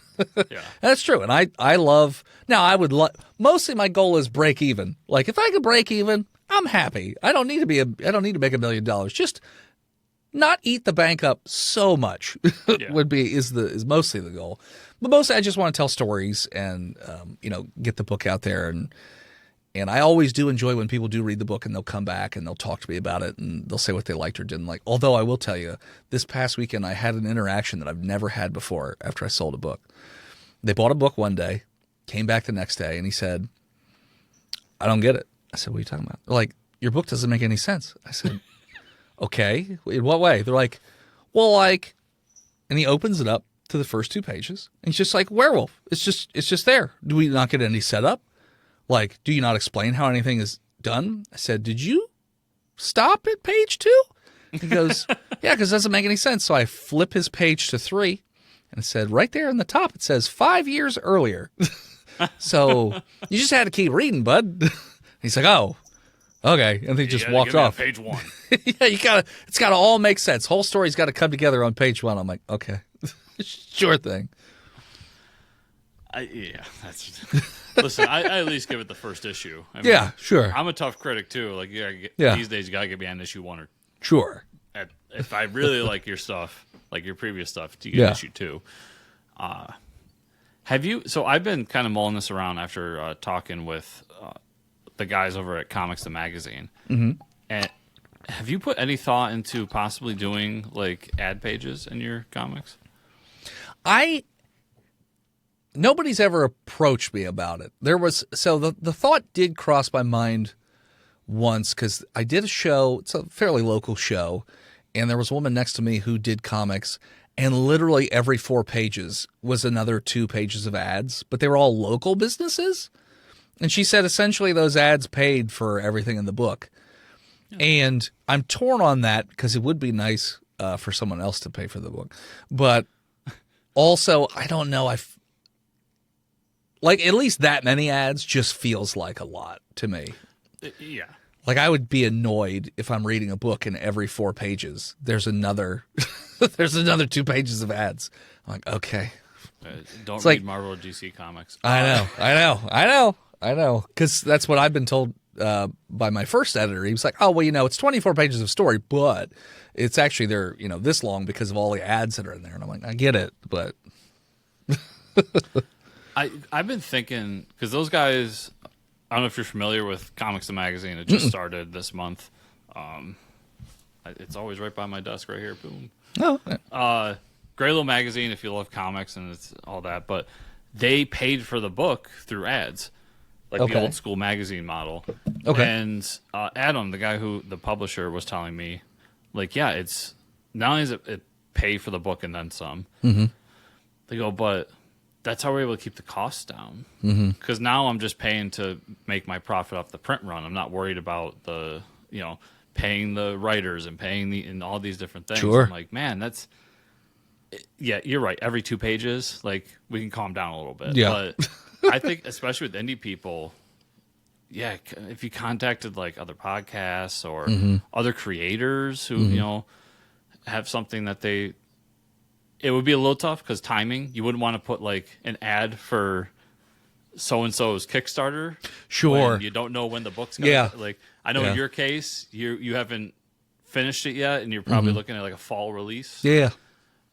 Yeah. That's true. And I love, now I would mostly my goal is break even. Like, if I could break even, I'm happy. I don't need to make $1 million. Just not eat the bank up so much is mostly the goal. But mostly I just want to tell stories and get the book out there, and I always do enjoy when people do read the book and they'll come back and they'll talk to me about it and they'll say what they liked or didn't like. Although I will tell you, this past weekend I had an interaction that I've never had before after I sold a book. They bought a book one day, came back the next day, and he said, I don't get it. I said, what are you talking about? They're like, your book doesn't make any sense. I said, okay, in what way? They're like, well, like, and he opens it up to the first 2 pages, and he's just like, werewolf. It's just there. Do we not get any setup? Like, do you not explain how anything is done? I said, did you stop at page 2? He goes, yeah, because it doesn't make any sense. So I flip his page to 3, and it said right there in the top, it says 5 years earlier. So you just had to keep reading, bud. He's like, oh, okay. And he just walked off. Page 1. Yeah, it's got to all make sense. Whole story's got to come together on page 1. I'm like, okay, sure thing. Listen, I at least give it the first issue. I mean, yeah, sure. I'm a tough critic too. Like, these days you gotta get me on issue 1 or sure. If I really like your stuff, like your previous stuff, to get issue 2. Have you? So I've been kind of mulling this around after talking with the guys over at Comics and Magazine. Mm-hmm. And have you put any thought into possibly doing like ad pages in your comics? Nobody's ever approached me about it. The thought did cross my mind once because I did a show. It's a fairly local show, and there was a woman next to me who did comics, and literally every 4 pages was another 2 pages of ads, but they were all local businesses. And she said essentially those ads paid for everything in the book. Yeah. And I'm torn on that because it would be nice for someone else to pay for the book. But also, I don't know. Like, at least that many ads just feels like a lot to me. Yeah. Like, I would be annoyed if I'm reading a book and every 4 pages there's another 2 pages of ads. I'm like, okay. Don't read Marvel or DC comics. I know. Because that's what I've been told by my first editor. He was like, oh, well, it's 24 pages of story, but it's actually they're, this long because of all the ads that are in there. And I'm like, I get it, but... I've been thinking, because those guys, I don't know if you're familiar with Comics and Magazine. It just started this month. It's always right by my desk right here. Boom. Oh. Great little magazine if you love comics and it's all that. But they paid for the book through ads, like the old school magazine model. Okay. And Adam, the guy the publisher, was telling me, like, yeah, it's not only does it pay for the book and then some. Mm-hmm. They go, but that's how we're able to keep the costs down. Because now I'm just paying to make my profit off the print run. I'm not worried about the, paying the writers and paying and all these different things. Sure. I'm like, man, yeah, you're right. Every 2 pages, like, we can calm down a little bit. Yeah. But I think, especially with indie people, yeah, if you contacted like other podcasts or other creators who, have something that it would be a little tough because timing. You wouldn't want to put like an ad for so-and-so's Kickstarter. Sure. When you don't know when the book's going to... Yeah. Like, I know in your case, you haven't finished it yet, and you're probably looking at like a fall release. Yeah.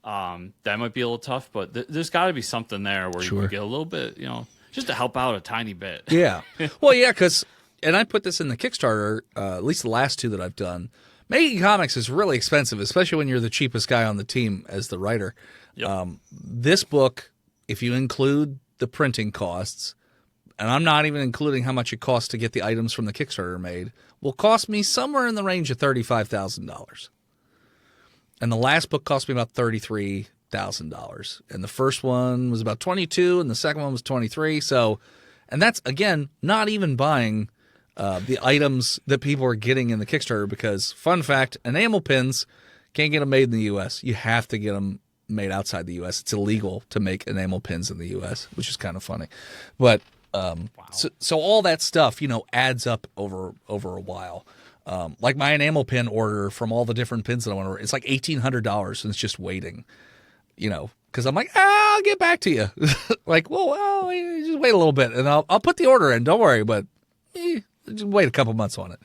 That might be a little tough, but there's got to be something there where you can get a little bit, just to help out a tiny bit. Yeah. Well, yeah, because... And I put this in the Kickstarter, at least the last 2 that I've done. Making comics is really expensive, especially when you're the cheapest guy on the team as the writer. Yep. This book, if you include the printing costs, and I'm not even including how much it costs to get the items from the Kickstarter made, will cost me somewhere in the range of $35,000. And the last book cost me about $33,000. And the first one was about $22,000, and the second one was $23,000. So, and that's, again, not even buying the items that people are getting in the Kickstarter because, fun fact, enamel pins can't get them made in the U.S. You have to get them made outside the U.S. It's illegal to make enamel pins in the U.S., which is kind of funny. But so all that stuff, adds up over a while. Like my enamel pin order from all the different pins that I want to order, it's like $1,800 and it's just waiting, because I'm like, I'll get back to you. Like, well, just wait a little bit and I'll put the order in. Don't worry, but just wait a couple months on it.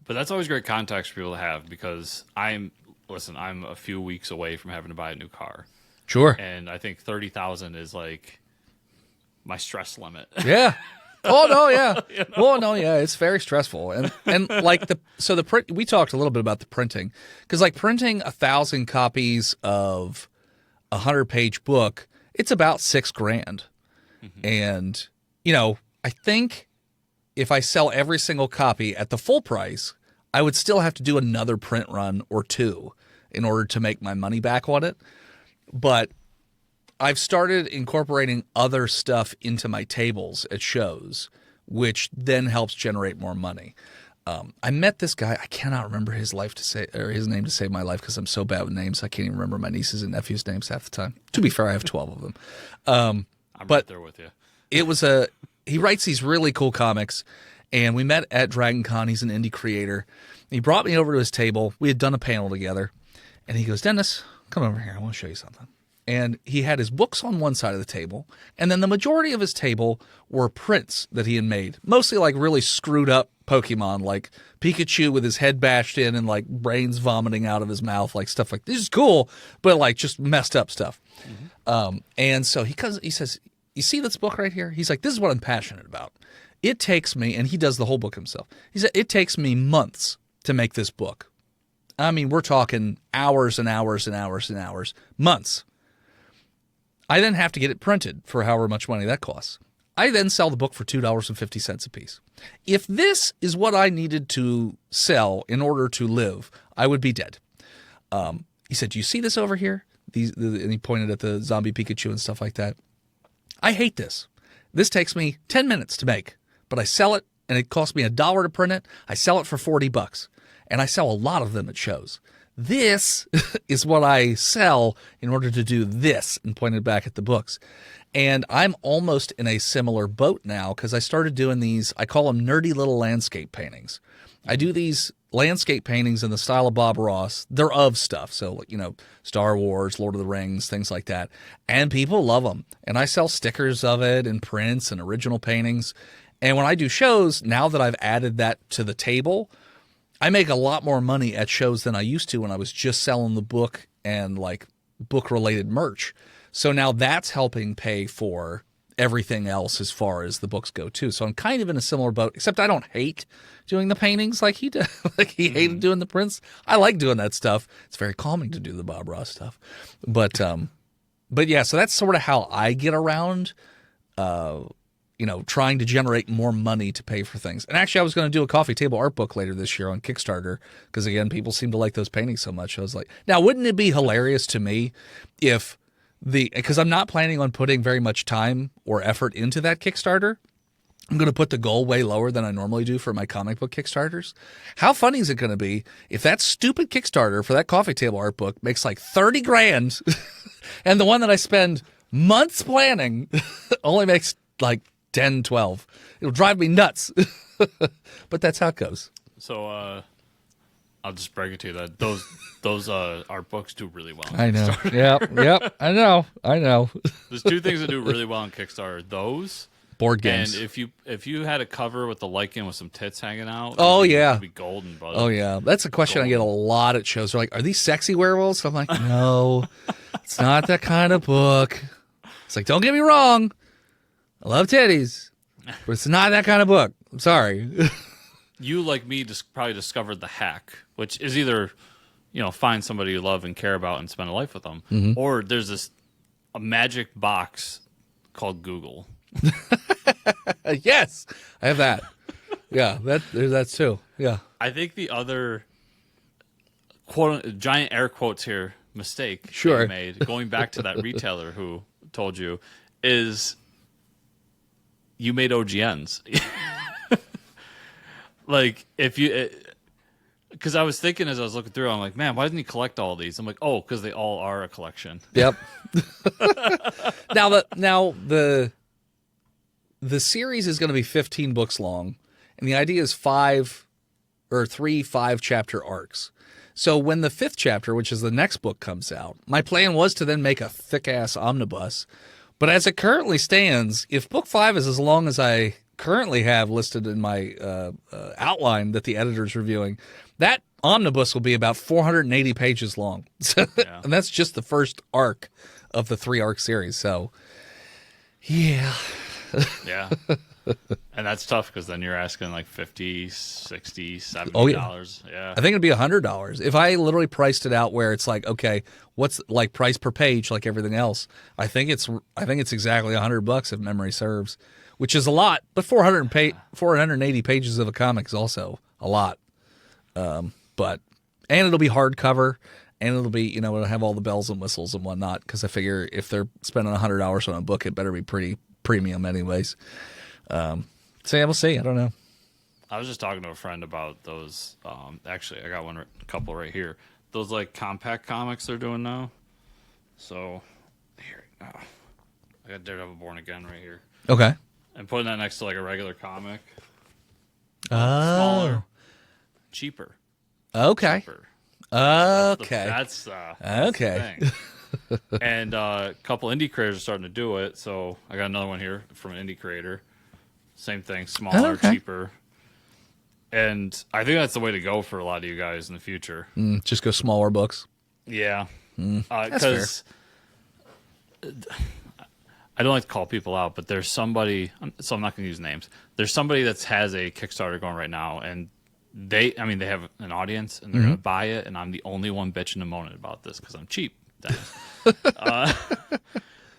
But that's always great context for people to have because I'm a few weeks away from having to buy a new car. Sure. And I think 30,000 is like my stress limit. Yeah. Oh no, yeah. Oh no, yeah. It's very stressful, and like the print. We talked a little bit about the printing because like printing 1,000 copies of a 100-page book, it's about $6,000, and I think if I sell every single copy at the full price, I would still have to do another print run or 2 in order to make my money back on it, but I've started incorporating other stuff into my tables at shows, which then helps generate more money. I met this guy. I cannot remember his name to save my life because I'm so bad with names. I can't even remember my nieces and nephews' names half the time. To be fair, I have 12 of them. I'm right there with you. He writes these really cool comics, and we met at Dragon Con. He's an indie creator. He brought me over to his table. We had done a panel together, and he goes, Dennis, come over here. I want to show you something. And he had his books on one side of the table, and then the majority of his table were prints that he had made, mostly like really screwed up Pokemon, like Pikachu with his head bashed in and like brains vomiting out of his mouth, like stuff like this is cool, but like just messed up stuff. And so he says, you see this book right here? He's like, this is what I'm passionate about. It takes me, and he does the whole book himself. He said, it takes me months to make this book. I mean, we're talking hours and hours and hours and hours, months. I then have to get it printed for however much money that costs. I then sell the book for $2.50 a piece. If this is what I needed to sell in order to live, I would be dead. He said, do you see this over here? And he pointed at the zombie Pikachu and stuff like that. I hate this. This takes me 10 minutes to make, but I sell it, and it costs me $1 to print it. I sell it for $40, and I sell a lot of them at shows. This is what I sell in order to do this, and pointed back at the books. And I'm almost in a similar boat now because I started doing these, I call them nerdy little landscape paintings. I do these landscape paintings in the style of Bob Ross. They're of stuff. So, Star Wars, Lord of the Rings, things like that. And people love them. And I sell stickers of it and prints and original paintings. And when I do shows, now that I've added that to the table, I make a lot more money at shows than I used to when I was just selling the book and like book-related merch. So now that's helping pay for everything else as far as the books go too. So I'm kind of in a similar boat, except I don't hate doing the paintings like he did. Like he hated doing the prints. I like doing that stuff. It's very calming to do the Bob Ross stuff. But yeah, so that's sort of how I get around trying to generate more money to pay for things. And actually, I was going to do a coffee table art book later this year on Kickstarter because, again, people seem to like those paintings so much. I was like, now, wouldn't it be hilarious to me if because I'm not planning on putting very much time or effort into that Kickstarter. I'm going to put the goal way lower than I normally do for my comic book Kickstarters. How funny is it going to be if that stupid Kickstarter for that coffee table art book makes like 30 grand and the one that I spend months planning only makes like 10, 12. It'll drive me nuts. But that's how it goes. So I'll just break it to you that those art books do really well on I know. Kickstarter. Yep. I know. There's two things that do really well on Kickstarter. Those board games. And if you had a cover with the Lycan with some tits hanging out, it'd be golden, brother. Oh yeah, that's a question I get a lot at shows. They're like, "Are these sexy werewolves?" I'm like, "No, it's not that kind of book." It's like, don't get me wrong, I love titties, but it's not that kind of book. I'm sorry. You, like me, just probably discovered the hack, which is either, find somebody you love and care about and spend a life with them, or there's a magic box called Google. Yes, I have that. Yeah, that's too. Yeah. I think the other giant air quotes here mistake you made, going back to that retailer who told you, is you made OGNs. Like, because I was thinking as I was looking through, I'm like, man, why doesn't he collect all these? I'm like, oh, because they all are a collection. Yep. Now the series is going to be 15 books long, and the idea is 3 5-chapter arcs. So when the 5th chapter, which is the next book, comes out, my plan was to then make a thick-ass omnibus. But as it currently stands, if book 5 is as long as I currently have listed in my outline that the editor's reviewing, that omnibus will be about 480 pages long. Yeah. And that's just the first arc of the 3-arc series. So, yeah. Yeah. And that's tough because then you're asking like $50, $60, $70. Oh, yeah. I think it'd be $100. If I literally priced it out where it's like, okay, what's like price per page like everything else? I think it's exactly $100 if memory serves, which is a lot, but 480 pages of a comic is also a lot. And it'll be hardcover, and it'll be, it'll have all the bells and whistles and whatnot, because I figure if they're spending $100 on a book, it better be pretty premium anyways. So yeah, we'll see. I don't know. I was just talking to a friend about those. Actually, I got a couple right here. Those like compact comics they're doing now. So here, I got Daredevil Born Again right here. Okay. And putting that next to like a regular comic. Oh. Smaller, cheaper. Okay. Cheaper. Okay. That's okay. the thing. And a couple indie creators are starting to do it. So I got another one here from an indie creator. Same thing, smaller, cheaper. And I think that's the way to go for a lot of you guys in the future. Just go smaller books. Yeah. Because I don't like to call people out, but there's somebody, so I'm not going to use names. There's somebody that has a Kickstarter going right now, and they have an audience, and they're going to buy it, and I'm the only one bitching and moaning about this because I'm cheap.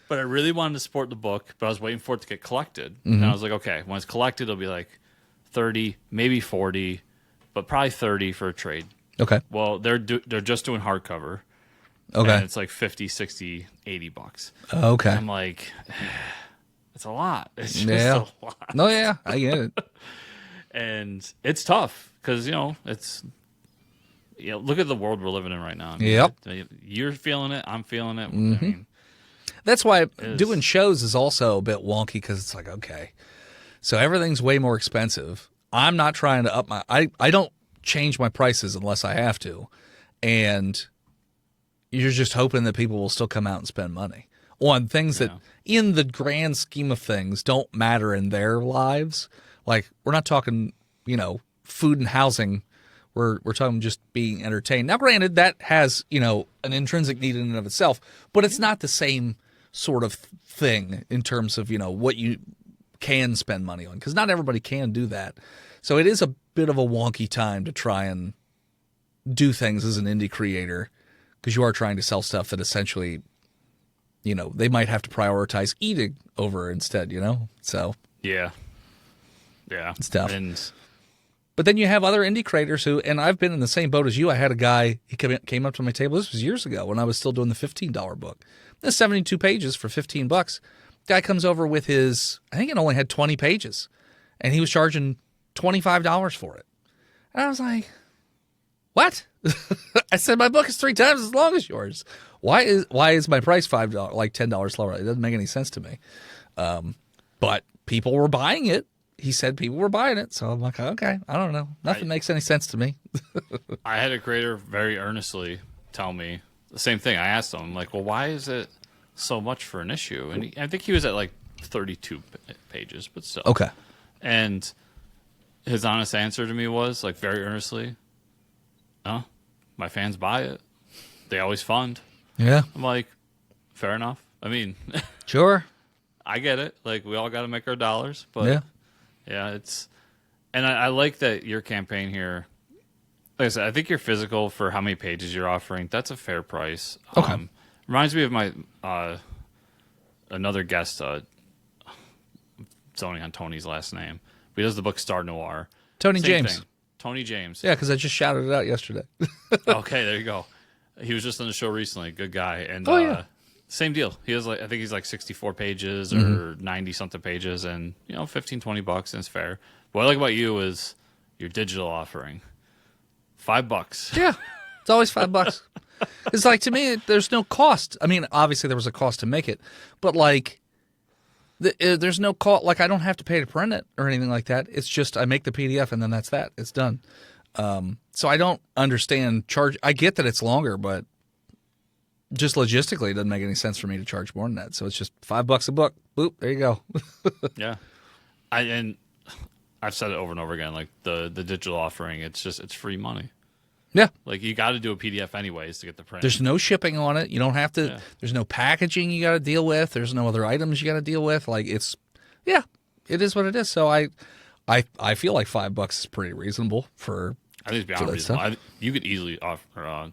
But I really wanted to support the book, but I was waiting for it to get collected. And I was like, okay, when it's collected, it'll be like 30, maybe 40, but probably 30 for a trade. Okay. Well, they're just doing hardcover. Okay. And it's like 50, 60, $80. Okay. I'm like, it's a lot. It's just Yeah. a lot. No, yeah, I get it. And it's tough because, it's, look at the world we're living in right now. I mean, Yep. You're feeling it. I'm feeling it. I mean, That's why doing shows is also a bit wonky because it's like, okay, so everything's way more expensive. I'm not trying to up my, I don't change my prices unless I have to. And you're just hoping that people will still come out and spend money on things that in the grand scheme of things don't matter in their lives. Like we're not talking, food and housing. We're talking just being entertained. Now, granted, that has, an intrinsic need in and of itself, but it's not the same sort of thing in terms of, what you can spend money on, because not everybody can do that. So it is a bit of a wonky time to try and do things as an indie creator, because you are trying to sell stuff that essentially, they might have to prioritize eating over instead, So yeah. It's tough. And but then you have other indie creators who, and I've been in the same boat as you. I had a guy, he came up to my table. This was years ago when I was still doing the $15 book. There's 72 pages for $15. Guy comes over with his, I think it only had 20 pages, and he was charging $25 for it. And I was like, what? I said, my book is 3 times as long as yours. Why is my price $5, like $10 lower? It doesn't make any sense to me. But people were buying it. He said people were buying it. So I'm like, okay, I don't know. Nothing makes any sense to me. I had a creator very earnestly tell me the same thing. I asked him, I'm like, well, why is it so much for an issue? And I think he was at like 32 pages, but still. Okay. And his honest answer to me was, like, very earnestly, "Oh, my fans buy it. They always fund." Yeah. I'm like, fair enough. I mean, Sure. I get it. Like, we all got to make our dollars, but yeah, it's, and I like that your campaign here. Like I said, I think you're physical for how many pages you're offering. That's a fair price. Okay. Reminds me of my another guest, zoning on Tony's last name. But he does the book Star Noir. Tony Same James. thing. Tony James. Yeah, because I just shouted it out yesterday. Okay, there you go. He was just on the show recently. Good guy. And same deal. He has, like, I think he's like 64 pages or 90 something pages, and $15-$20, and it's fair. What I like about you is your digital offering. $5. Yeah, it's always $5. It's like, to me, there's no cost. I mean, obviously there was a cost to make it, but like, there's no cost. Like, I don't have to pay to print it or anything like that. It's just I make the PDF and then that's that. It's done. So I don't understand charge. I get that it's longer, but just logistically, it doesn't make any sense for me to charge more than that. So it's just $5 a book. Boop, there you go. Yeah, and I've said it over and over again. Like the digital offering, it's free money. Yeah. Like, you got to do a PDF anyways to get the print. There's no shipping on it. You don't have to. Yeah. There's no packaging you got to deal with. There's no other items you got to deal with. Like, it is what it is. So I feel like $5 is pretty reasonable for. I think it's beyond reasonable. You could easily offer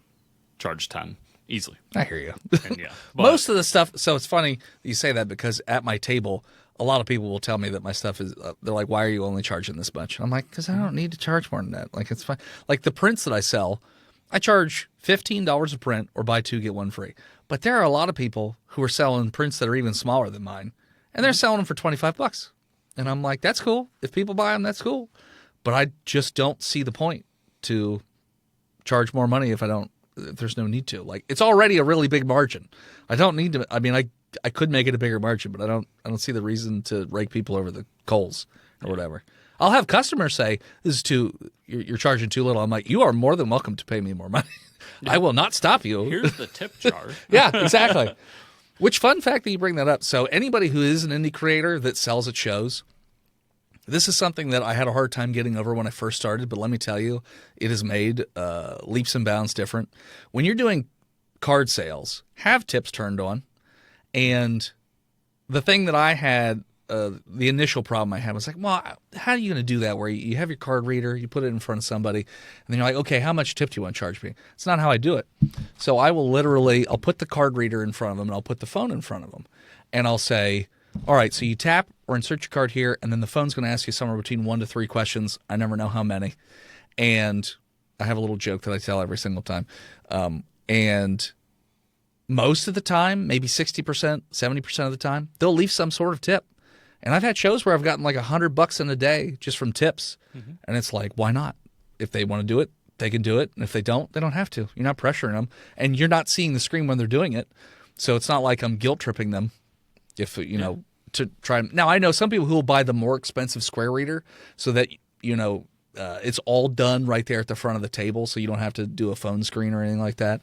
charge 10 easily. I hear you. And but Most of the stuff. So it's funny you say that, because at my table, a lot of people will tell me that my stuff is. They're like, "Why are you only charging this much?" And I'm like, "Because I don't need to charge more than that. Like, it's fine. Like the prints that I sell, I charge $15 a print, or buy 2 get 1 free. But there are a lot of people who are selling prints that are even smaller than mine, and they're selling them for $25. And I'm like, that's cool. If people buy them, that's cool. but I just don't see the point to charge more money if there's no need to. Like, it's already a really big margin. I don't need to. I mean, I could make it a bigger margin, but I don't see the reason to rake people over the coals or whatever. I'll have customers say, you're charging too little. I'm like, you are more than welcome to pay me more money. I will not stop you. Here's the tip jar. Yeah, exactly. Which, fun fact that you bring that up. So anybody who is an indie creator that sells at shows, this is something that I had a hard time getting over when I first started, but let me tell you, it has made leaps and bounds different. When you're doing card sales, have tips turned on. And the thing that I had, the initial problem I had was like, well, how are you going to do that where you have your card reader, you put it in front of somebody, and then you're like, okay, how much tip do you want to charge me? It's not how I do it. So I will I'll put the card reader in front of them, and I'll put the phone in front of them. And I'll say, all right, so you tap or insert your card here, and then the phone's going to ask you somewhere between 1 to 3 questions. I never know how many. And I have a little joke that I tell every single time. And most of the time, maybe 60%, 70% of the time, they'll leave some sort of tip. And I've had shows where I've gotten like $100 in a day just from tips. Mm-hmm. And it's like, why not? If they want to do it, they can do it. And if they don't, they don't have to. You're not pressuring them. And you're not seeing the screen when they're doing it. So it's not like I'm guilt tripping them if, to try. Now, I know some people who will buy the more expensive square reader so that, it's all done right there at the front of the table. So you don't have to do a phone screen or anything like that.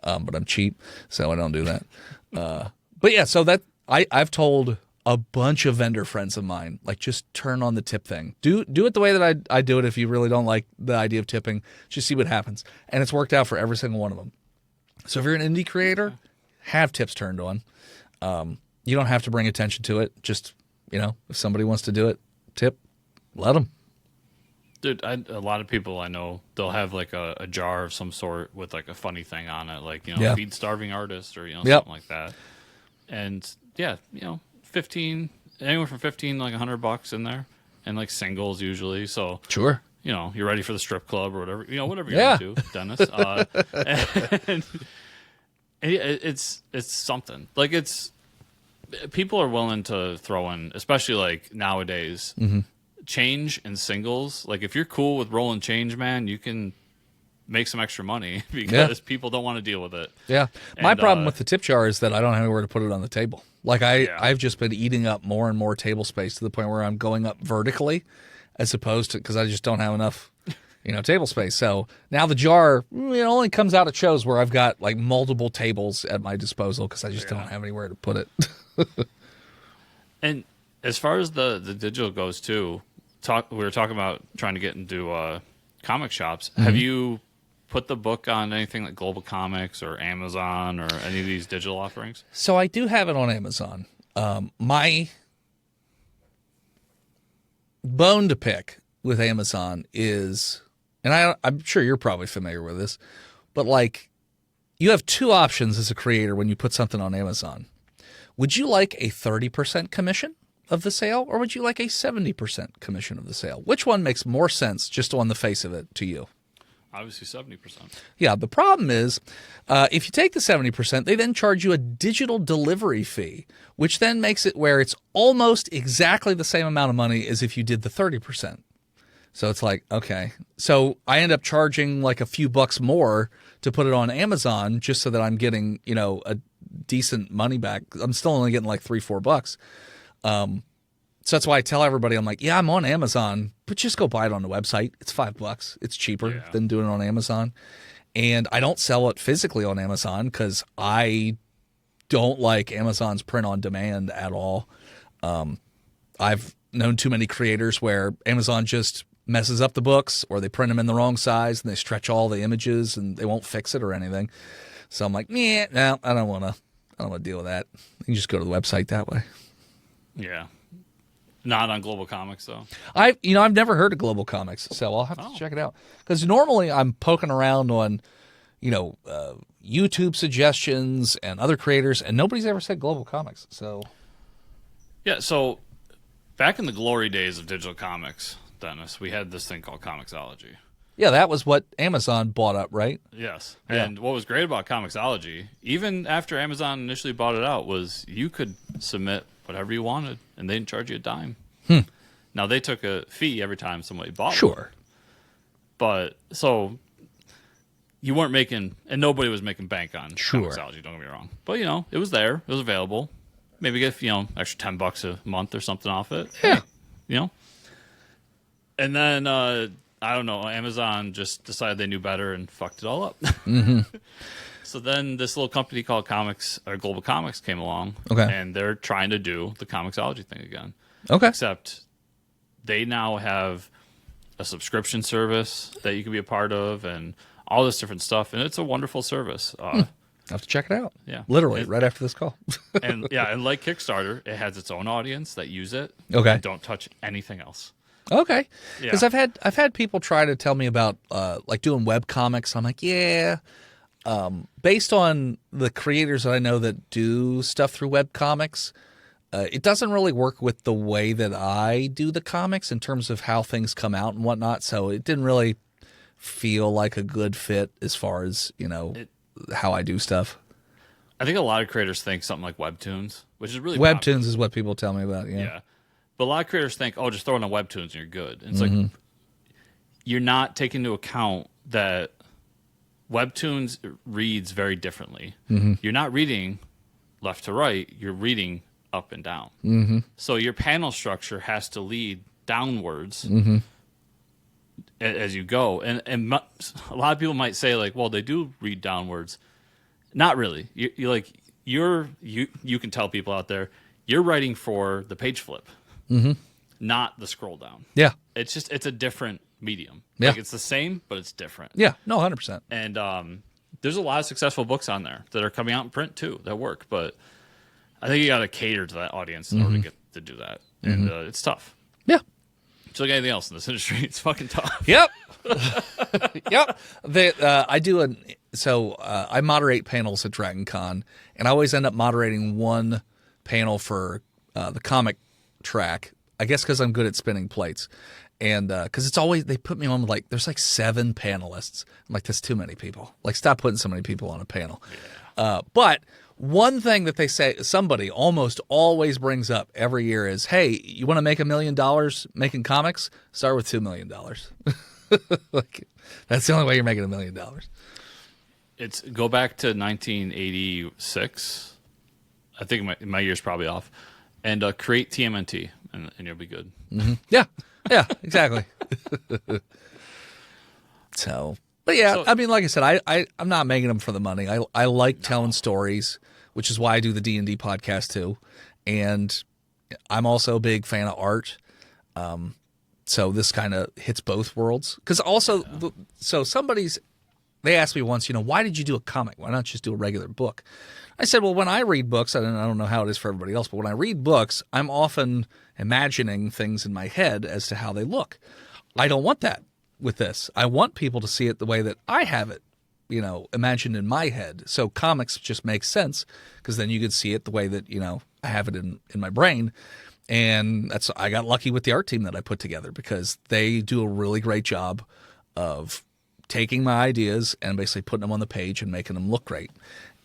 But I'm cheap, so I don't do that. But yeah, so that I've told a bunch of vendor friends of mine, like, just turn on the tip thing. Do it the way that I do it. If you really don't like the idea of tipping, just see what happens. And it's worked out for every single one of them. So if you're an indie creator, have tips turned on. You don't have to bring attention to it. Just, if somebody wants to do it, tip, let them. Dude, a lot of people I know, they'll have like a jar of some sort with like a funny thing on it, like, feed starving artists or, something like that. And yeah, 15, anywhere from 15 to like $100 in there, and like singles usually. So sure, you're ready for the strip club or whatever, whatever you're into, Dennis. And it's something like people are willing to throw in, especially like nowadays. Mm-hmm. Change and singles, like if you're cool with rolling change, man, you can make some extra money because people don't want to deal with it. Yeah. My problem with the tip jar is that I don't have anywhere to put it on the table. Like I've just been eating up more and more table space to the point where I'm going up vertically as opposed to, because I just don't have enough, table space. So now the jar, only comes out at shows where I've got like multiple tables at my disposal because I just don't have anywhere to put it. And as far as the digital goes too, we were talking about trying to get into comic shops. Mm-hmm. Have you put the book on anything like Global Comics or Amazon or any of these digital offerings? So I do have it on Amazon. My bone to pick with Amazon is, and I'm sure you're probably familiar with this, but like, you have two options as a creator when you put something on Amazon. Would you like a 30% commission of the sale, or would you like a 70% commission of the sale? Which one makes more sense just on the face of it to you? Obviously 70%. Yeah, the problem is if you take the 70%, they then charge you a digital delivery fee, which then makes it where it's almost exactly the same amount of money as if you did the 30%. So it's like, okay. So I end up charging like a few bucks more to put it on Amazon just so that I'm getting, a decent money back. I'm still only getting like $3-4. So that's why I tell everybody, I'm like, yeah, I'm on Amazon, but just go buy it on the website. It's $5. It's cheaper than doing it on Amazon. And I don't sell it physically on Amazon because I don't like Amazon's print on demand at all. I've known too many creators where Amazon just messes up the books, or they print them in the wrong size and they stretch all the images and they won't fix it or anything. So I'm like, no, I don't want to deal with that. You can just go to the website that way. Yeah. Not on Global Comics, though. I've never heard of Global Comics, so I'll have to check it out. Because normally I'm poking around on, YouTube suggestions and other creators, and nobody's ever said Global Comics. So, yeah. So, back in the glory days of digital comics, Dennis, we had this thing called Comixology. Yeah, that was what Amazon bought up, right? Yes. Yeah. And what was great about Comixology, even after Amazon initially bought it out, was you could submit whatever you wanted, and they didn't charge you a dime. Now, they took a fee every time somebody bought one. Sure. But, so, you weren't making, and nobody was making bank on Comixology, don't get me wrong. But, you know, it was there. It was available. Maybe get, you know, extra $10 a month or something off it. Yeah. You know? And then, I don't know, Amazon just decided they knew better and fucked it all up. Mm-hmm. So then this little company called Global Comics came along. Okay. And they're trying to do the Comixology thing again. Okay. Except they now have a subscription service that you can be a part of and all this different stuff. And it's a wonderful service. I have to check it out. Yeah. Literally, right after this call. and like Kickstarter, it has its own audience that use it. Okay. And don't touch anything else. Okay. Yeah. Because I've had people try to tell me about like doing web comics. I'm like, yeah. Based on the creators that I know that do stuff through web comics, it doesn't really work with the way that I do the comics in terms of how things come out and whatnot. So it didn't really feel like a good fit as far as, you know, how I do stuff. I think a lot of creators think something like Webtoons, which is really Webtoons popular. is what people tell me about. Yeah. But a lot of creators think, oh, just throw it on Webtoons and you're good. And it's like, you're not taking into account that Webtoons reads very differently. You're not reading left to right. You're reading up and down. So your panel structure has to lead downwards as you go. And a lot of people might say, like, well, they do read downwards. Not really. You can tell people out there, you're writing for the page flip, not the scroll down. Yeah. It's a different medium. Yeah. Like, it's the same, but it's different. Yeah. No, 100%. And there's a lot of successful books on there that are coming out in print too that work. But I think you got to cater to that audience in order to get to do that, and it's tough. Yeah. Just like anything else in this industry, it's fucking tough. Yep. Yep. I moderate panels at Dragon Con, and I always end up moderating one panel for the comic track. I guess because I'm good at spinning plates. And because it's always, they put me on like, there's like 7 panelists. I'm like, that's too many people. Like, stop putting so many people on a panel. Yeah. But one thing that they say, somebody almost always brings up every year is, hey, you want to make $1 million making comics? Start with $2 million. Like, that's the only way you're making $1 million. It's go back to 1986. I think my year's probably off. And create TMNT, and you'll be good. Yeah. Yeah, exactly. But yeah, I mean, like I said, I'm not making them for the money. I like telling stories, which is why I do the D&D podcast too. And I'm also a big fan of art. So this kind of hits both worlds. Because also, they asked me once, why did you do a comic? Why not just do a regular book? I said, well, when I read books, I don't know how it is for everybody else, but when I read books, I'm often imagining things in my head as to how they look. I don't want that with this. I want people to see it the way that I have it, imagined in my head. So comics just make sense because then you could see it the way that, I have it in my brain. And I got lucky with the art team that I put together because they do a really great job of taking my ideas and basically putting them on the page and making them look great.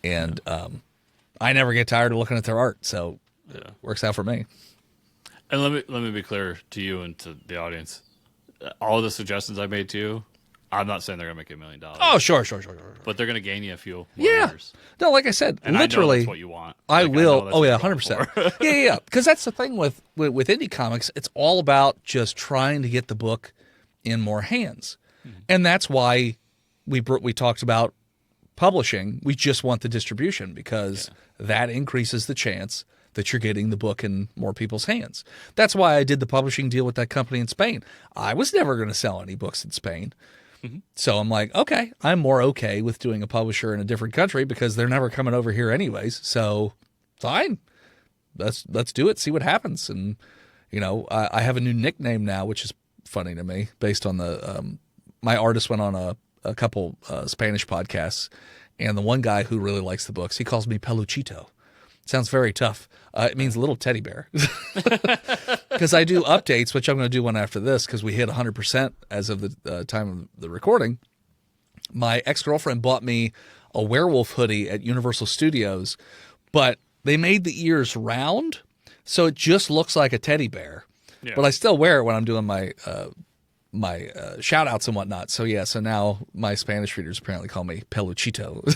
And I never get tired of looking at their art, so it works out for me. And let me be clear to you and to the audience. All of the suggestions I made to you, I'm not saying they're going to make you $1 million. Oh, sure. But they're going to gain you a few more years. No, like I said, and literally, I know that's what you want. I will. Oh, yeah, 100%. Yeah. Because that's the thing with indie comics. It's all about just trying to get the book in more hands. And that's why we talked about publishing. We just want the distribution because that increases the chance that you're getting the book in more people's hands. That's why I did the publishing deal with that company in Spain. I was never going to sell any books in Spain. So I'm like, okay, I'm more okay with doing a publisher in a different country because they're never coming over here anyways. So fine, let's do it, see what happens. And, I have a new nickname now, which is funny to me based on the my artist went on a couple Spanish podcasts, and the one guy who really likes the books, he calls me Peluchito. Sounds very tough. It means little teddy bear. Because I do updates, which I'm going to do one after this because we hit 100% as of the time of the recording. My ex-girlfriend bought me a werewolf hoodie at Universal Studios, but they made the ears round, so it just looks like a teddy bear. Yeah. but I still wear it when I'm doing my shout outs and whatnot. So yeah, so now my Spanish readers apparently call me Peluchito.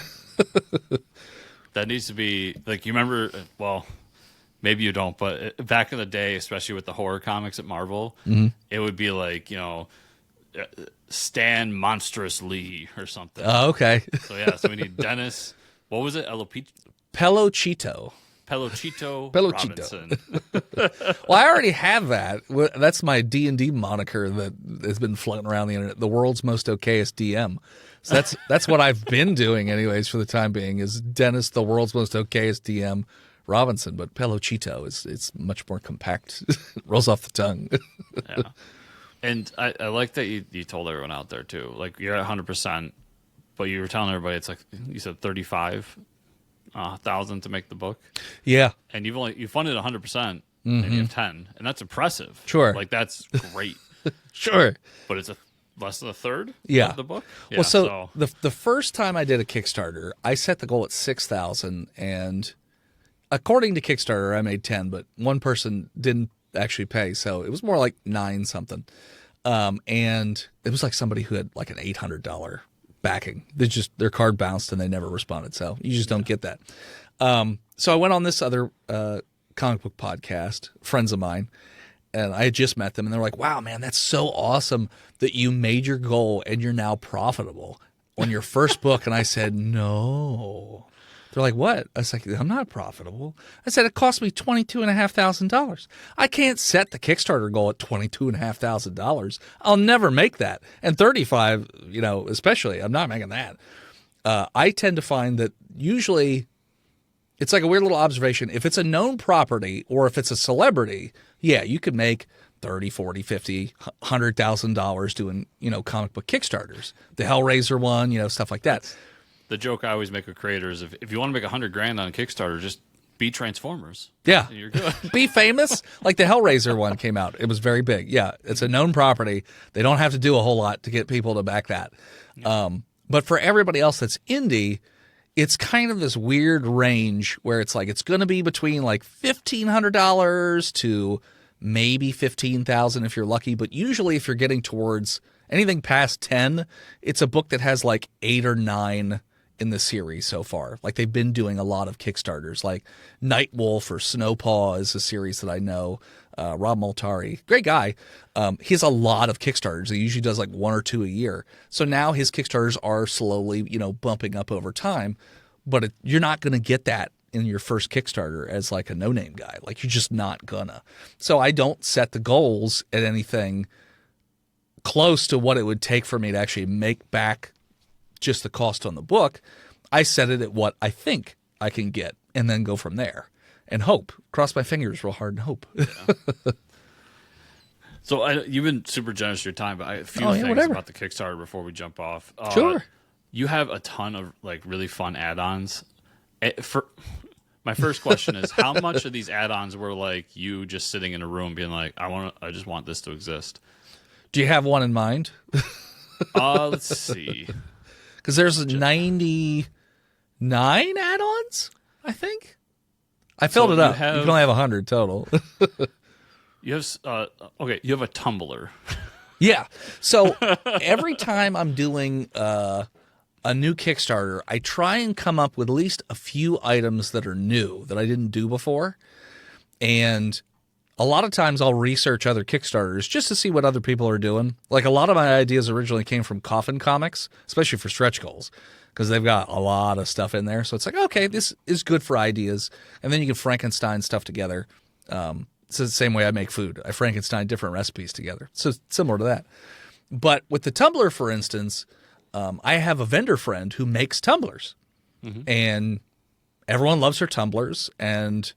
That needs to be like, you remember, well, maybe you don't, but back in the day, especially with the horror comics at Marvel, it would be like, Stan Monstrous Lee or something. Oh, okay. So yeah, so we need Dennis. What was it? Peluchito. Peluchito Peluchito. Robinson. Well, I already have that. That's my D&D moniker that has been floating around the internet. The world's most okayest DM. So that's what I've been doing, anyways, for the time being. Is Dennis, the world's most okayest DM Robinson? But Peluchito it's much more compact. It rolls off the tongue. Yeah, and I like that you told everyone out there too. Like, you're at 100%, but you were telling everybody it's like you said 35,000 to make the book. Yeah, and you funded 100%, and you have 10, and that's impressive. Sure, like that's great. Sure, but it's less than a third. Yeah. Of the book. Yeah, well, so the first time I did a Kickstarter, I set the goal at 6,000, and according to Kickstarter, I made 10, but one person didn't actually pay, so it was more like 9 something. And it was like somebody who had like an $800 backing. Their card bounced and they never responded. So you just don't get that. So I went on this other comic book podcast, friends of mine, and I had just met them, and they're like, "Wow, man, that's so awesome that you made your goal and you're now profitable on your first book." And I said, "No." They're like, "What?" I was like, "I'm not profitable." I said, "It cost me $22,500. I can't set the Kickstarter goal at $22,500. I'll never make that. And 35, especially, I'm not making that." I tend to find that usually it's like a weird little observation. If it's a known property or if it's a celebrity, yeah, you could make $30, $40, $50, $100,000 doing, comic book Kickstarters. The Hellraiser one, stuff like that. The joke I always make with creators: if you want to make $100,000 on Kickstarter, just be Transformers. Yeah, you're good. Be famous. Like the Hellraiser one came out; it was very big. Yeah, it's a known property. They don't have to do a whole lot to get people to back that. But for everybody else that's indie, it's kind of this weird range where it's like it's going to be between like $1,500 to maybe $15,000 if you're lucky. But usually, if you're getting towards anything past 10, it's a book that has like 8 or 9 in the series so far. Like, they've been doing a lot of Kickstarters, like Nightwolf or Snowpaw is a series that I know. Rob Moltari, great guy. He has a lot of Kickstarters. He usually does like 1 or 2 a year. So now his Kickstarters are slowly, bumping up over time. But you're not going to get that in your first Kickstarter as like a no-name guy. Like, you're just not gonna. So I don't set the goals at anything close to what it would take for me to actually make back just the cost on the book. I set it at what I think I can get and then go from there and hope. Cross my fingers real hard and hope. Yeah. So you've been super generous with your time, but a few things about the Kickstarter before we jump off. Sure. You have a ton of like really fun add-ons. My first question is, how much of these add-ons were like you just sitting in a room being like, I just want this to exist? Do you have one in mind? Let's see. Because there's 99 add-ons, I think. I filled it up. You can only have 100 total. You have you have a Tumblr. Yeah. So every time I'm doing a new Kickstarter, I try and come up with at least a few items that are new that I didn't do before. And a lot of times I'll research other Kickstarters just to see what other people are doing. Like, a lot of my ideas originally came from Coffin Comics, especially for stretch goals, because they've got a lot of stuff in there. So it's like, okay, this is good for ideas. And then you can Frankenstein stuff together. It's the same way I make food. I Frankenstein different recipes together. So it's similar to that. But with the Tumblr, for instance, I have a vendor friend who makes tumblers. Mm-hmm. And everyone loves her tumblers, and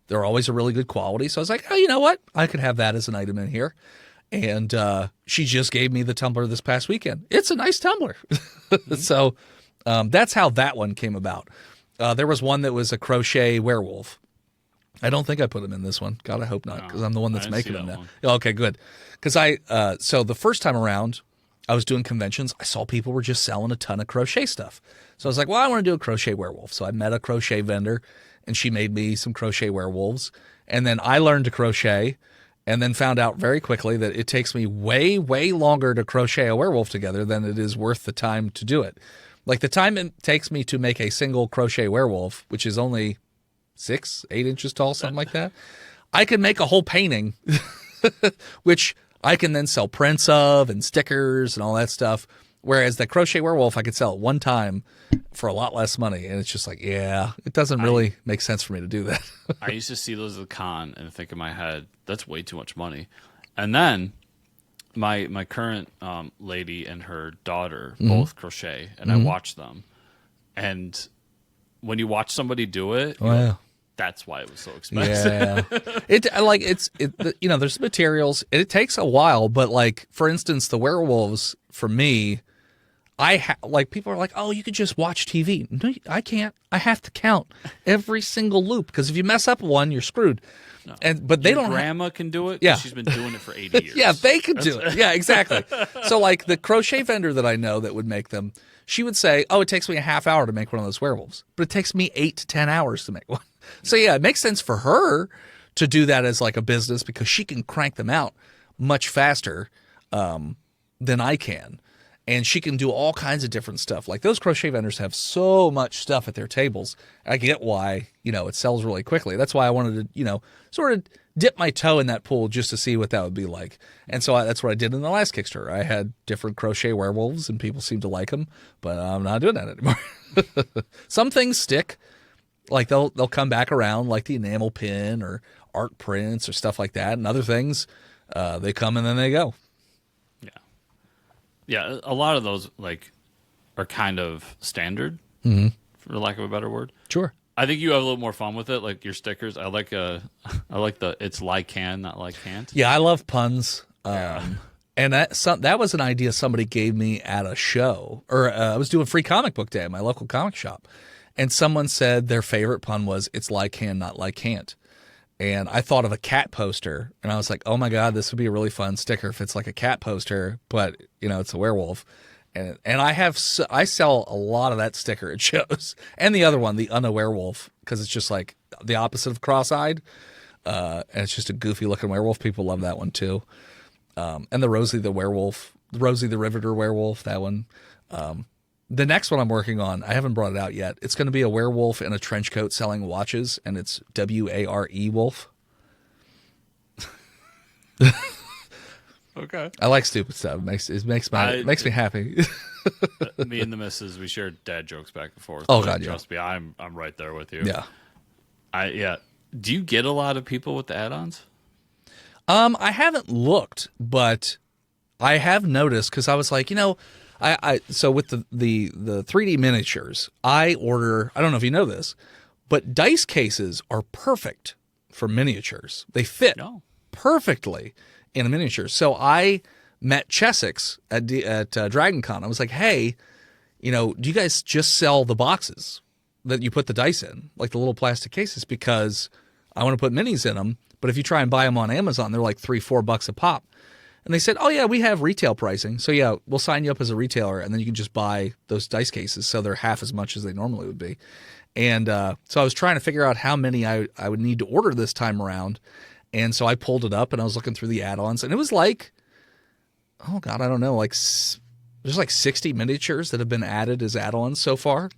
they're always a really good quality. So I was like, oh, you know what? I could have that as an item in here. And she just gave me the tumbler this past weekend. It's a nice tumbler. Mm-hmm. So that's how that one came about. There was one that was a crochet werewolf. I don't think I put him in this one. God, I hope not, because I'm the one that's making them now. Okay, good. Because so the first time around, I was doing conventions. I saw people were just selling a ton of crochet stuff. So I was like, well, I want to do a crochet werewolf. So I met a crochet vendor, and she made me some crochet werewolves. And then I learned to crochet, and then found out very quickly that it takes me way, way longer to crochet a werewolf together than it is worth the time to do it. Like the time it takes me to make a single crochet werewolf, which is only 6, 8 inches tall, something like that, I can make a whole painting, which I can then sell prints of and stickers and all that stuff. Whereas the crochet werewolf, I could sell it one time for a lot less money. And it's just like, yeah, it doesn't really make sense for me to do that. I used to see those at the con and think in my head, that's way too much money. And then my current lady and her daughter both crochet, and I watch them. And when you watch somebody do it, that's why it was so expensive. Yeah, there's materials. It takes a while, but like for instance, the werewolves for me, people are like, oh, you could just watch TV. No, I can't. I have to count every single loop because if you mess up one, you're screwed. No. But they don't. Grandma can do it. Yeah, she's been doing it for 80 years. Yeah, they could do it. Yeah, exactly. So like the crochet vendor that I know that would make them, she would say, oh, it takes me a half hour to make one of those werewolves, but it takes me 8 to 10 hours to make one. So yeah, it makes sense for her to do that as like a business because she can crank them out much faster than I can. And she can do all kinds of different stuff. Like those crochet vendors have so much stuff at their tables. I get why, it sells really quickly. That's why I wanted to, sort of dip my toe in that pool just to see what that would be like. And so that's what I did in the last Kickstarter. I had different crochet werewolves and people seemed to like them, but I'm not doing that anymore. Some things stick. Like they'll come back around like the enamel pin or art prints or stuff like that. And other things, they come and then they go. Yeah, a lot of those are kind of standard, for lack of a better word. Sure. I think you have a little more fun with it, like your stickers. I like the it's Lycan, not Lycant. Yeah, I love puns. And that was an idea somebody gave me at a show, or I was doing free comic book day at my local comic shop, and someone said their favorite pun was "It's Lycan, not Lycant." And I thought of a cat poster, and I was like, oh my God, this would be a really fun sticker if it's like a cat poster, but, it's a werewolf. And I sell a lot of that sticker at shows. And the other one, the werewolf, because it's just like the opposite of cross-eyed. And it's just a goofy looking werewolf. People love that one too. And the Rosie the Riveter werewolf, that one. The next one I'm working on, I haven't brought it out yet. It's going to be a werewolf in a trench coat selling watches, and it's WARE wolf. Okay. I like stupid stuff. It makes me happy. Me and the missus, we share dad jokes back and forth. Oh God, trust me, I'm right there with you. Yeah. Do you get a lot of people with the add-ons? I haven't looked, but I have noticed because I was like, so with the 3D miniatures, I order, I don't know if you know this, but dice cases are perfect for miniatures. They fit perfectly in a miniature. So I met Chessex at Dragon Con. I was like, hey, do you guys just sell the boxes that you put the dice in, like the little plastic cases? Because I want to put minis in them, but if you try and buy them on Amazon, they're like $3-4 a pop. And they said, oh, yeah, we have retail pricing. So, yeah, we'll sign you up as a retailer, and then you can just buy those dice cases. So they're half as much as they normally would be. And so I was trying to figure out how many I would need to order this time around. And so I pulled it up, and I was looking through the add-ons. And it was like, oh, God, I don't know, there's like 60 miniatures that have been added as add-ons so far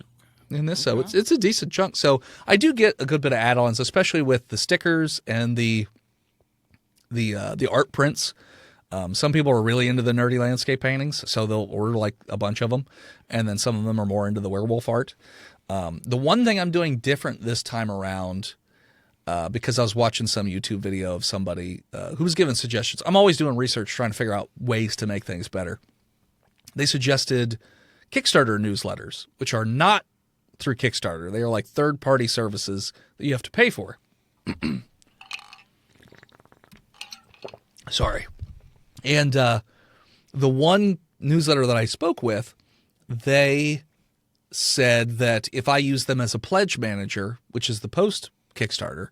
in this. So it's a decent chunk. So I do get a good bit of add-ons, especially with the stickers and the art prints. Some people are really into the nerdy landscape paintings, so they'll order like a bunch of them, and then some of them are more into the werewolf art. The one thing I'm doing different this time around, because I was watching some YouTube video of somebody who was giving suggestions. I'm always doing research trying to figure out ways to make things better. They suggested Kickstarter newsletters, which are not through Kickstarter. They are like third-party services that you have to pay for. Sorry. And the one newsletter that I spoke with, they said that if I use them as a pledge manager, which is the post Kickstarter,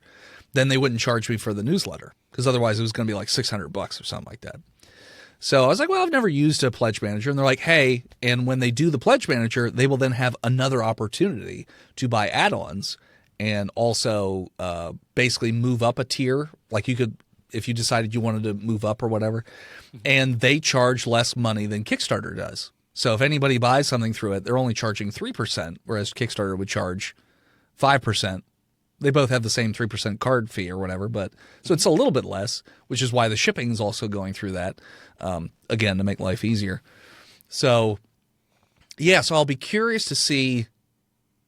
then they wouldn't charge me for the newsletter because otherwise it was going to be like $600 or something like that. So I was like, well, I've never used a pledge manager. And they're like, hey, and when they do the pledge manager, they will then have another opportunity to buy add-ons and also basically move up a tier. Like you could if you decided you wanted to move up or whatever. And they charge less money than Kickstarter does. So if anybody buys something through it, they're only charging 3%, whereas Kickstarter would charge 5%. They both have the same 3% card fee or whatever, but so it's a little bit less, which is why the shipping is also going through that, again, to make life easier. So, yeah, so I'll be curious to see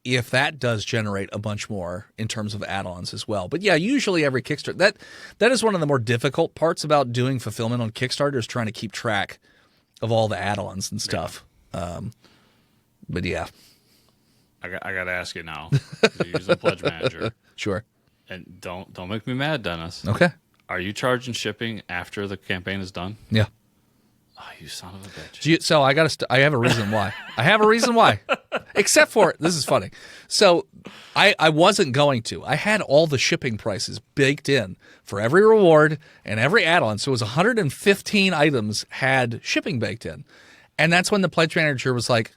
if that does generate a bunch more in terms of add-ons as well. But yeah, usually every Kickstarter, that is one of the more difficult parts about doing fulfillment on Kickstarter, is trying to keep track of all the add-ons and stuff. But yeah. I got to ask you now. You're using Pledge Manager. Sure. And don't make me mad, Dennis. Okay. Are you charging shipping after the campaign is done? Yeah. Oh, you son of a bitch. So I have a reason why. I have a reason why. Except for, this is funny. So I wasn't going to. I had all the shipping prices baked in for every reward and every add-on. So it was 115 items had shipping baked in. And that's when the Pledge Manager was like,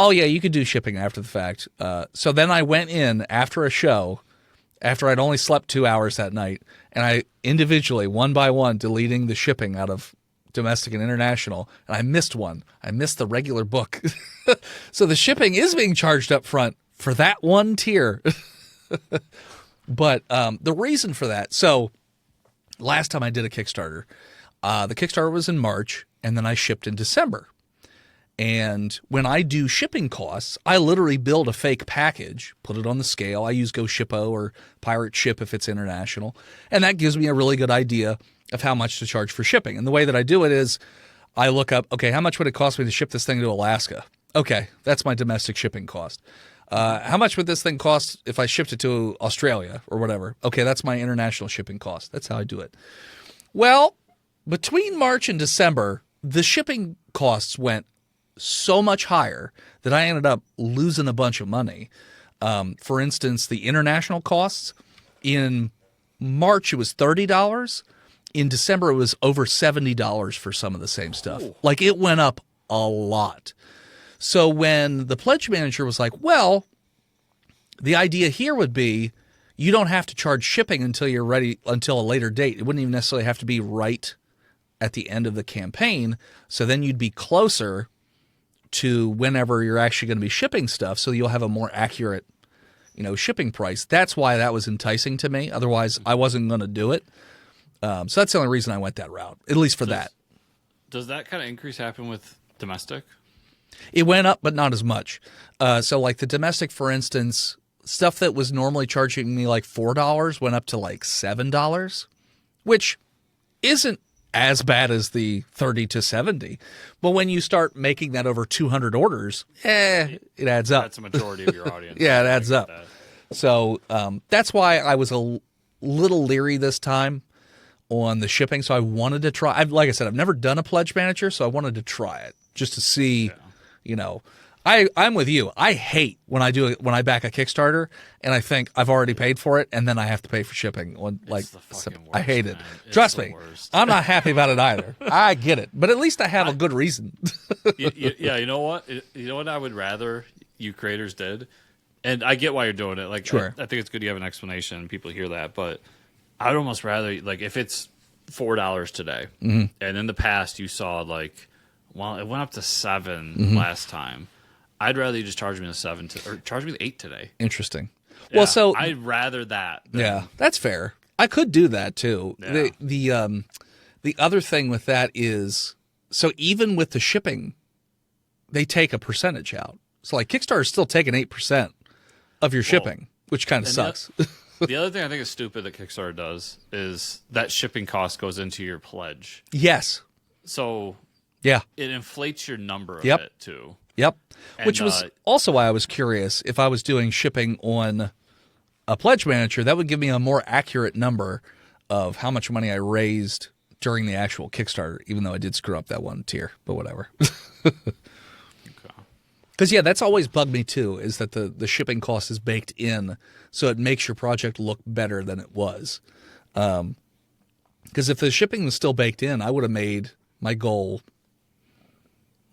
oh, yeah, you could do shipping after the fact. So then I went in after a show, after I'd only slept 2 hours that night, and I individually, one by one, deleting the shipping out of domestic and international, and I missed one. I missed the regular book. So the shipping is being charged up front for that one tier. But the reason for that, so last time I did a Kickstarter, the Kickstarter was in March, and then I shipped in December. And when I do shipping costs, I literally build a fake package, put it on the scale. I use GoShippo or Pirate Ship if it's international. And that gives me a really good idea of how much to charge for shipping. And the way that I do it is I look up, okay, how much would it cost me to ship this thing to Alaska? Okay, that's my domestic shipping cost. How much would this thing cost if I shipped it to Australia or whatever? Okay, that's my international shipping cost. That's how I do it. Well, between March and December, the shipping costs went so much higher that I ended up losing a bunch of money. For instance, the international costs, in March it was $30. In December it was over $70 for some of the same stuff. Ooh. Like, it went up a lot. So when the Pledge Manager was like, well, the idea here would be you don't have to charge shipping until you're ready, until a later date. It wouldn't even necessarily have to be right at the end of the campaign. So then you'd be closer to whenever you're actually going to be shipping stuff, so you'll have a more accurate, shipping price. That's why that was enticing to me. Otherwise, I wasn't going to do it. So that's the only reason I went that route, at least for that. Does that kind of increase happen with domestic? It went up, but not as much. So like the domestic, for instance, stuff that was normally charging me like $4 went up to like $7, which isn't as bad as the 30 to 70. But when you start making that over 200 orders, it adds up. That's a majority of your audience. Yeah, it adds up. So that's why I was a little leery this time on the shipping. So I wanted to try. Like I said, I've never done a Pledge Manager, so I wanted to try it just to see, I'm with you. I hate when I back a Kickstarter and I think I've already paid for it and then I have to pay for shipping. I hate it. Trust me, I'm not happy about it either. I get it, but at least I have a good reason. Yeah, you know what? You know what I would rather you creators did, and I get why you're doing it. Like, sure. I think it's good you have an explanation and people hear that, but I'd almost rather, like, if it's $4 today, mm-hmm. and in the past you saw it went up to $7 mm-hmm. last time. I'd rather you just charge me the $7 or charge me the $8 today. Interesting. Yeah, well, so I'd rather that. Yeah, that's fair. I could do that too. Yeah. The other thing with that is, so even with the shipping, they take a percentage out. So like Kickstarter is still taking 8% of your shipping, which kind of sucks. The other thing I think is stupid that Kickstarter does is that shipping cost goes into your pledge. Yes. So yeah, it inflates your number a bit too. Yep. Which was also why I was curious if I was doing shipping on a Pledge Manager, that would give me a more accurate number of how much money I raised during the actual Kickstarter, even though I did screw up that one tier, but whatever. Because, yeah, that's always bugged me, too, is that the shipping cost is baked in, so it makes your project look better than it was. Because if the shipping was still baked in, I would have made my goal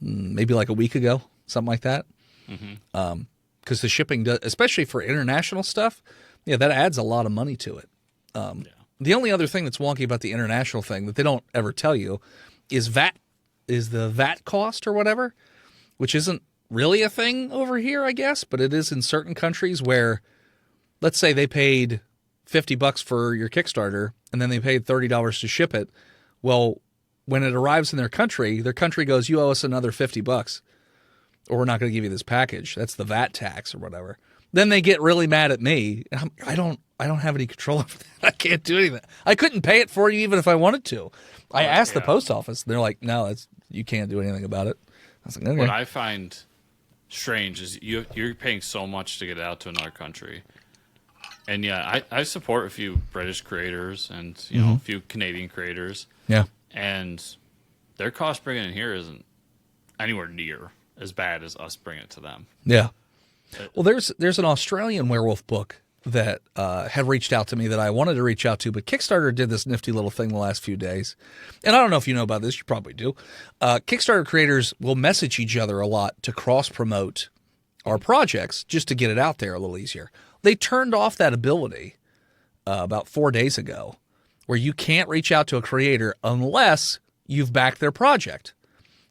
maybe like a week ago, something like that. Mm-hmm. The shipping does, especially for international stuff, yeah, that adds a lot of money to it. the only other thing that's wonky about the international thing that they don't ever tell you is the VAT cost or whatever, which isn't really a thing over here, I guess, but it is in certain countries where, let's say they paid $50 for your Kickstarter and then they paid $30 to ship it. Well, when it arrives in their country goes, you owe us another $50 or we're not going to give you this package. That's the VAT tax or whatever. Then they get really mad at me. I don't have any control over that. I can't do anything. I couldn't pay it for you even if I wanted to. I asked the post office. They're like, no, you can't do anything about it. I was like, okay. What I find strange is you're paying so much to get it out to another country. And yeah, I support a few British creators and a few Canadian creators. Yeah. And their cost bringing it here isn't anywhere near as bad as us bringing it to them. Yeah. Well, there's an Australian werewolf book that had reached out to me that I wanted to reach out to, but Kickstarter did this nifty little thing the last few days. And I don't know if you know about this. You probably do. Kickstarter creators will message each other a lot to cross-promote our projects just to get it out there a little easier. They turned off that ability about 4 days ago where you can't reach out to a creator unless you've backed their project.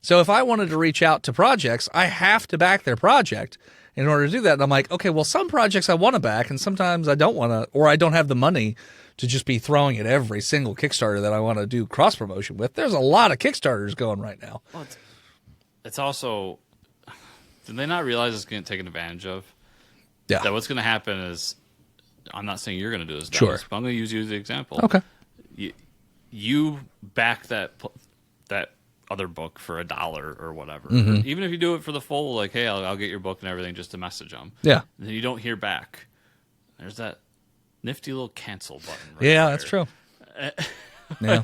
So if I wanted to reach out to projects, I have to back their project in order to do that. And I'm like, okay, well, some projects I want to back and sometimes I don't want to, or I don't have the money to just be throwing at every single Kickstarter that I want to do cross-promotion with. There's a lot of Kickstarters going right now. Well, it's also, did they not realize it's getting taken advantage of? Yeah. That what's going to happen is, I'm not saying you're going to do this, sure, Dennis, but I'm going to use you as the example. Okay. You back that other book for $1 or whatever. Mm-hmm. Even if you do it for the full, like, hey, I'll get your book and everything just to message them. Yeah. And then you don't hear back. There's that nifty little cancel button. Yeah, there. that's true. Yeah.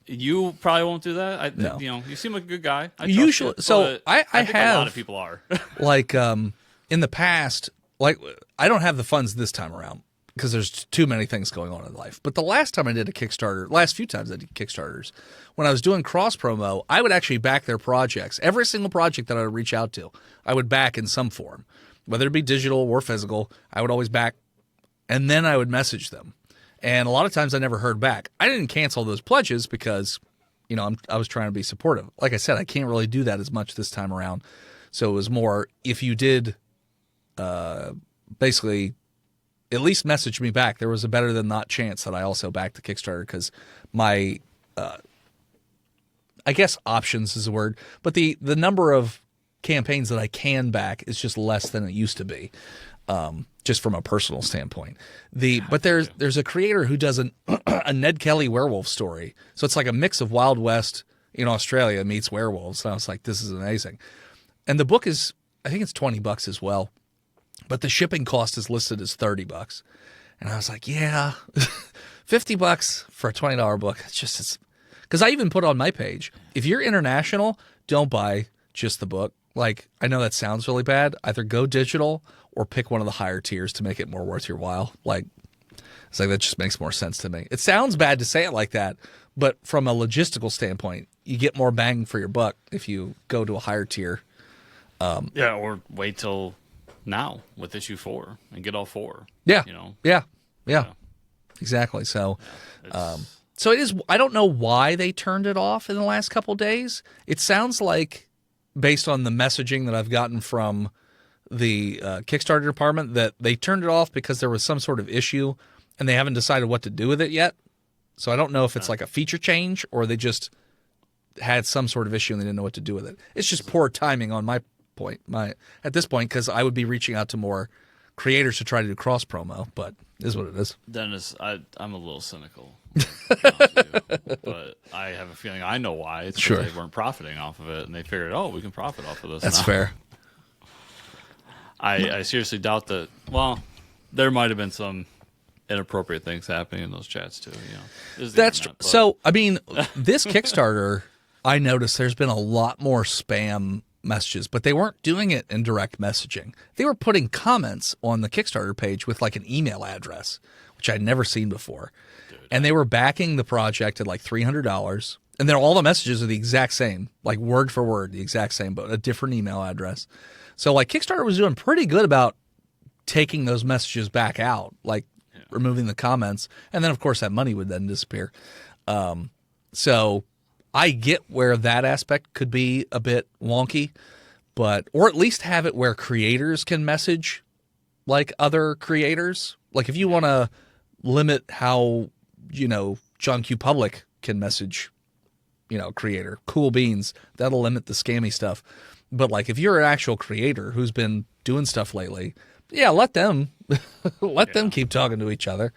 You probably won't do that. No. You seem like a good guy. Usually, so I think have a lot of people are. like in the past, like I don't have the funds this time around because there's too many things going on in life. But the last time I did a Kickstarter, last few times I did Kickstarters, when I was doing cross promo, I would actually back their projects. Every single project that I would reach out to, I would back in some form, whether it be digital or physical. I would always back, and then I would message them. And a lot of times I never heard back. I didn't cancel those pledges because, I was trying to be supportive. Like I said, I can't really do that as much this time around. So it was more, if you did basically at least message me back, there was a better than not chance that I also backed the Kickstarter because my, I guess options is a word, but the number of campaigns that I can back is just less than it used to be. Just from a personal standpoint. But there's a creator who does a Ned Kelly werewolf story. So it's like a mix of Wild West in Australia meets werewolves. And I was like, this is amazing. And the book is, I think it's $20 as well. But the shipping cost is listed as $30. And I was like, yeah, $50 for a $20 book. It's because I even put on my page, if you're international, don't buy just the book. Like, I know that sounds really bad. Either go digital or pick one of the higher tiers to make it more worth your while. Like, it's like that just makes more sense to me. It sounds bad to say it like that, but from a logistical standpoint, you get more bang for your buck if you go to a higher tier. Yeah, or wait till now with issue 4 and get all 4. Yeah, yeah, exactly. So, so it is. I don't know why they turned it off in the last couple of days. It sounds like, based on the messaging that I've gotten from the Kickstarter department, that they turned it off because there was some sort of issue and they haven't decided what to do with it yet. So I don't know if it's like a feature change or they just had some sort of issue and they didn't know what to do with it. It's just poor timing on my point, at this point, because I would be reaching out to more creators to try to do cross promo, but it is what it is. Dennis, I'm a little cynical, to be honest with you, but I have a feeling I know why. It's because they weren't profiting off of it, and they figured, we can profit off of this. That's now. fair. I seriously doubt that. Well, there might have been some inappropriate things happening in those chats too. That's true. So, I mean, this Kickstarter, I noticed there's been a lot more spam messages, but they weren't doing it in direct messaging. They were putting comments on the Kickstarter page with like an email address, which I'd never seen before. Dude. And they were backing the project at like $300. And then all the messages are the exact same, like word for word, the exact same, but a different email address. So like Kickstarter was doing pretty good about taking those messages back out. Like removing the comments, and then of course that money would then disappear. So I get where that aspect could be a bit wonky, or at least have it where creators can message like other creators. Like if you want to limit how, John Q. Public can message, creator, cool beans, that'll limit the scammy stuff. But like if you're an actual creator who's been doing stuff lately, let them them keep talking to each other.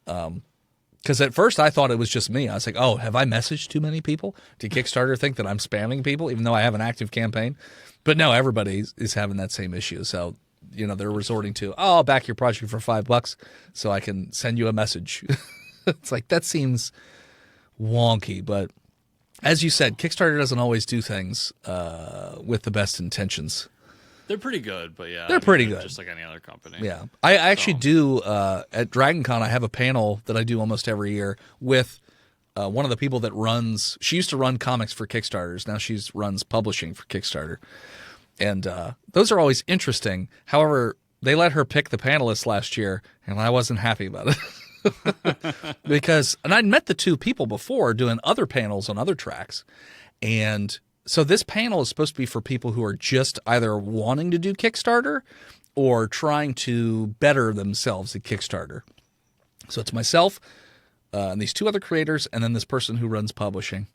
Because at first I thought it was just me. I was like, oh, have I messaged too many people? Did Kickstarter think that I'm spamming people, even though I have an active campaign? But no, everybody is having that same issue. So, they're resorting to, I'll back your project for $5 so I can send you a message. It's like, that seems wonky. But as you said, Kickstarter doesn't always do things with the best intentions. They're pretty good, but they're pretty good. Just like any other company. Yeah. I actually do, at DragonCon, I have a panel that I do almost every year with one of the people that runs, she used to run comics for Kickstarters. Now she runs publishing for Kickstarter. And those are always interesting. However, they let her pick the panelists last year, and I wasn't happy about it. And I'd met the two people before doing other panels on other tracks. And so this panel is supposed to be for people who are just either wanting to do Kickstarter or trying to better themselves at Kickstarter. So it's myself and these two other creators and then this person who runs publishing.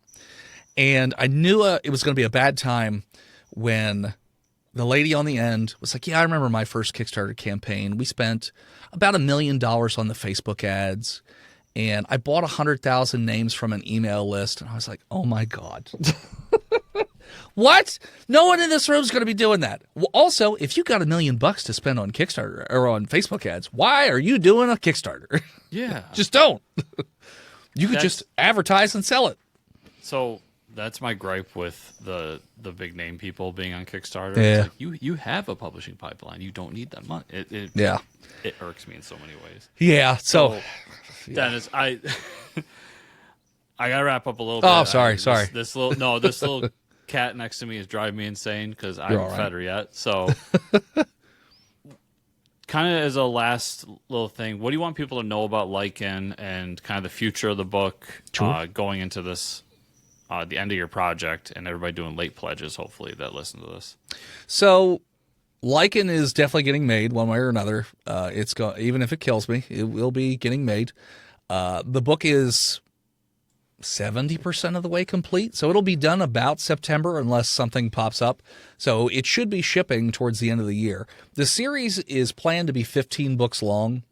And I knew it was going to be a bad time when the lady on the end was like, I remember my first Kickstarter campaign. We spent about $1 million on the Facebook ads. And I bought 100,000 names from an email list. And I was like, oh my God. What? No one in this room is going to be doing that. Well, also, if you got $1 million to spend on Kickstarter or on Facebook ads, why are you doing a Kickstarter? Yeah. Just don't. You could just advertise and sell it. So that's my gripe with the big name people being on Kickstarter. Yeah. It's like you have a publishing pipeline. You don't need that money. It irks me in so many ways. Yeah. So Dennis, I gotta wrap up a little bit. Oh, sorry. This little cat next to me is driving me insane because I haven't fed her yet. So, kind of as a last little thing, what do you want people to know about Lycan and kind of the future of the book going into this, the end of your project, and everybody doing late pledges, hopefully, that listen to this? So, Lycan is definitely getting made one way or another. Even if it kills me, it will be getting made. The book is 70% of the way complete, so it'll be done about September unless something pops up. So it should be shipping towards the end of the year. The series is planned to be 15 books long,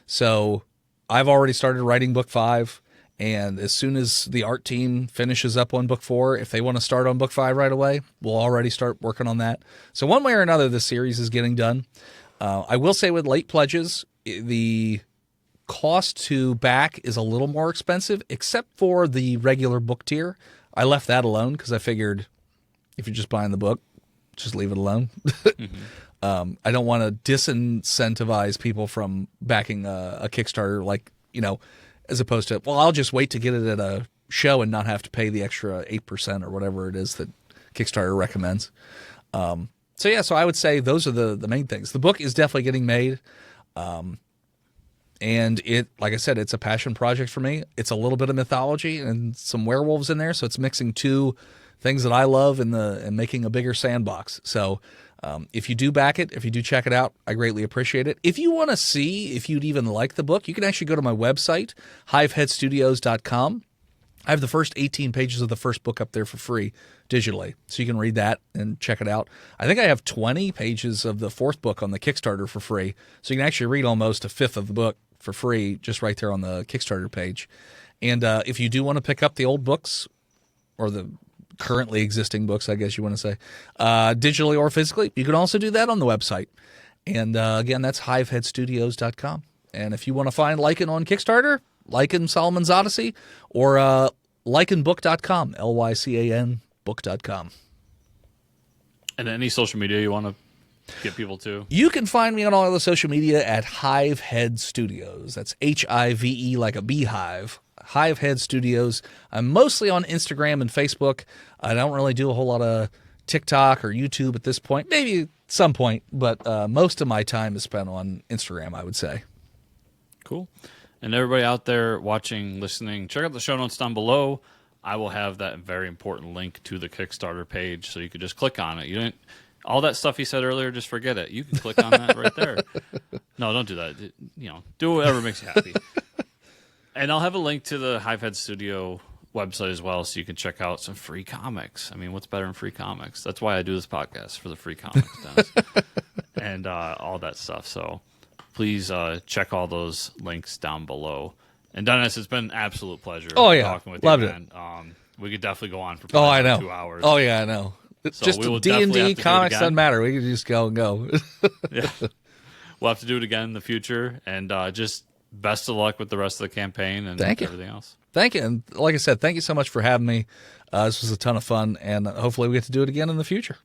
so I've already started writing book 5, and as soon as the art team finishes up on book 4, if they want to start on book 5 right away, we'll already start working on that. So one way or another, the series is getting done. I will say with late pledges, the cost to back is a little more expensive, except for the regular book tier. I left that alone because I figured if you're just buying the book, just leave it alone. I don't want to disincentivize people from backing a Kickstarter, as opposed to, I'll just wait to get it at a show and not have to pay the extra 8% or whatever it is that Kickstarter recommends. So I would say those are the main things. The book is definitely getting made. And like I said, it's a passion project for me. It's a little bit of mythology and some werewolves in there. So it's mixing two things that I love and making a bigger sandbox. So if you do back it, if you do check it out, I greatly appreciate it. If you want to see if you'd even like the book, you can actually go to my website, hiveheadstudios.com. I have the first 18 pages of the first book up there for free digitally, so you can read that and check it out. I think I have 20 pages of the fourth book on the Kickstarter for free, so you can actually read almost a fifth of the book for free just right there on the Kickstarter page. And if you do want to pick up the old books, or the currently existing books, I guess you want to say, digitally or physically, you can also do that on the website. And again, that's hiveheadstudios.com. And if you want to find Lycan on Kickstarter, Lycan Solomon's Odyssey, or lycanbook.com, Lycan book.com. And any social media you want to get people to? You can find me on all the social media at Hivehead Studios. That's Hive, like a beehive. Hivehead Studios. I'm mostly on Instagram and Facebook. I don't really do a whole lot of TikTok or YouTube at this point. Maybe at some point, but most of my time is spent on Instagram, I would say. Cool. And everybody out there watching, listening, check out the show notes down below. I will have that very important link to the Kickstarter page, so you could just click on it. You didn't all that stuff he said earlier, just forget it. You can click on that right there. No, don't do that. Do whatever makes you happy. And I'll have a link to the Hivehead Studio website as well, so you can check out some free comics. I mean, what's better than free comics? That's why I do this podcast, for the free comics, Dennis. And all that stuff. So please check all those links down below. And Dennis, it's been an absolute pleasure talking with Loved you, it. man. We could definitely go on for I know. 2 hours. Oh, yeah, I know. So just D&D comics doesn't matter. We can just go and go. Yeah. We'll have to do it again in the future. And just best of luck with the rest of the campaign and everything else. Thank you. And like I said, thank you so much for having me. This was a ton of fun, and hopefully we get to do it again in the future.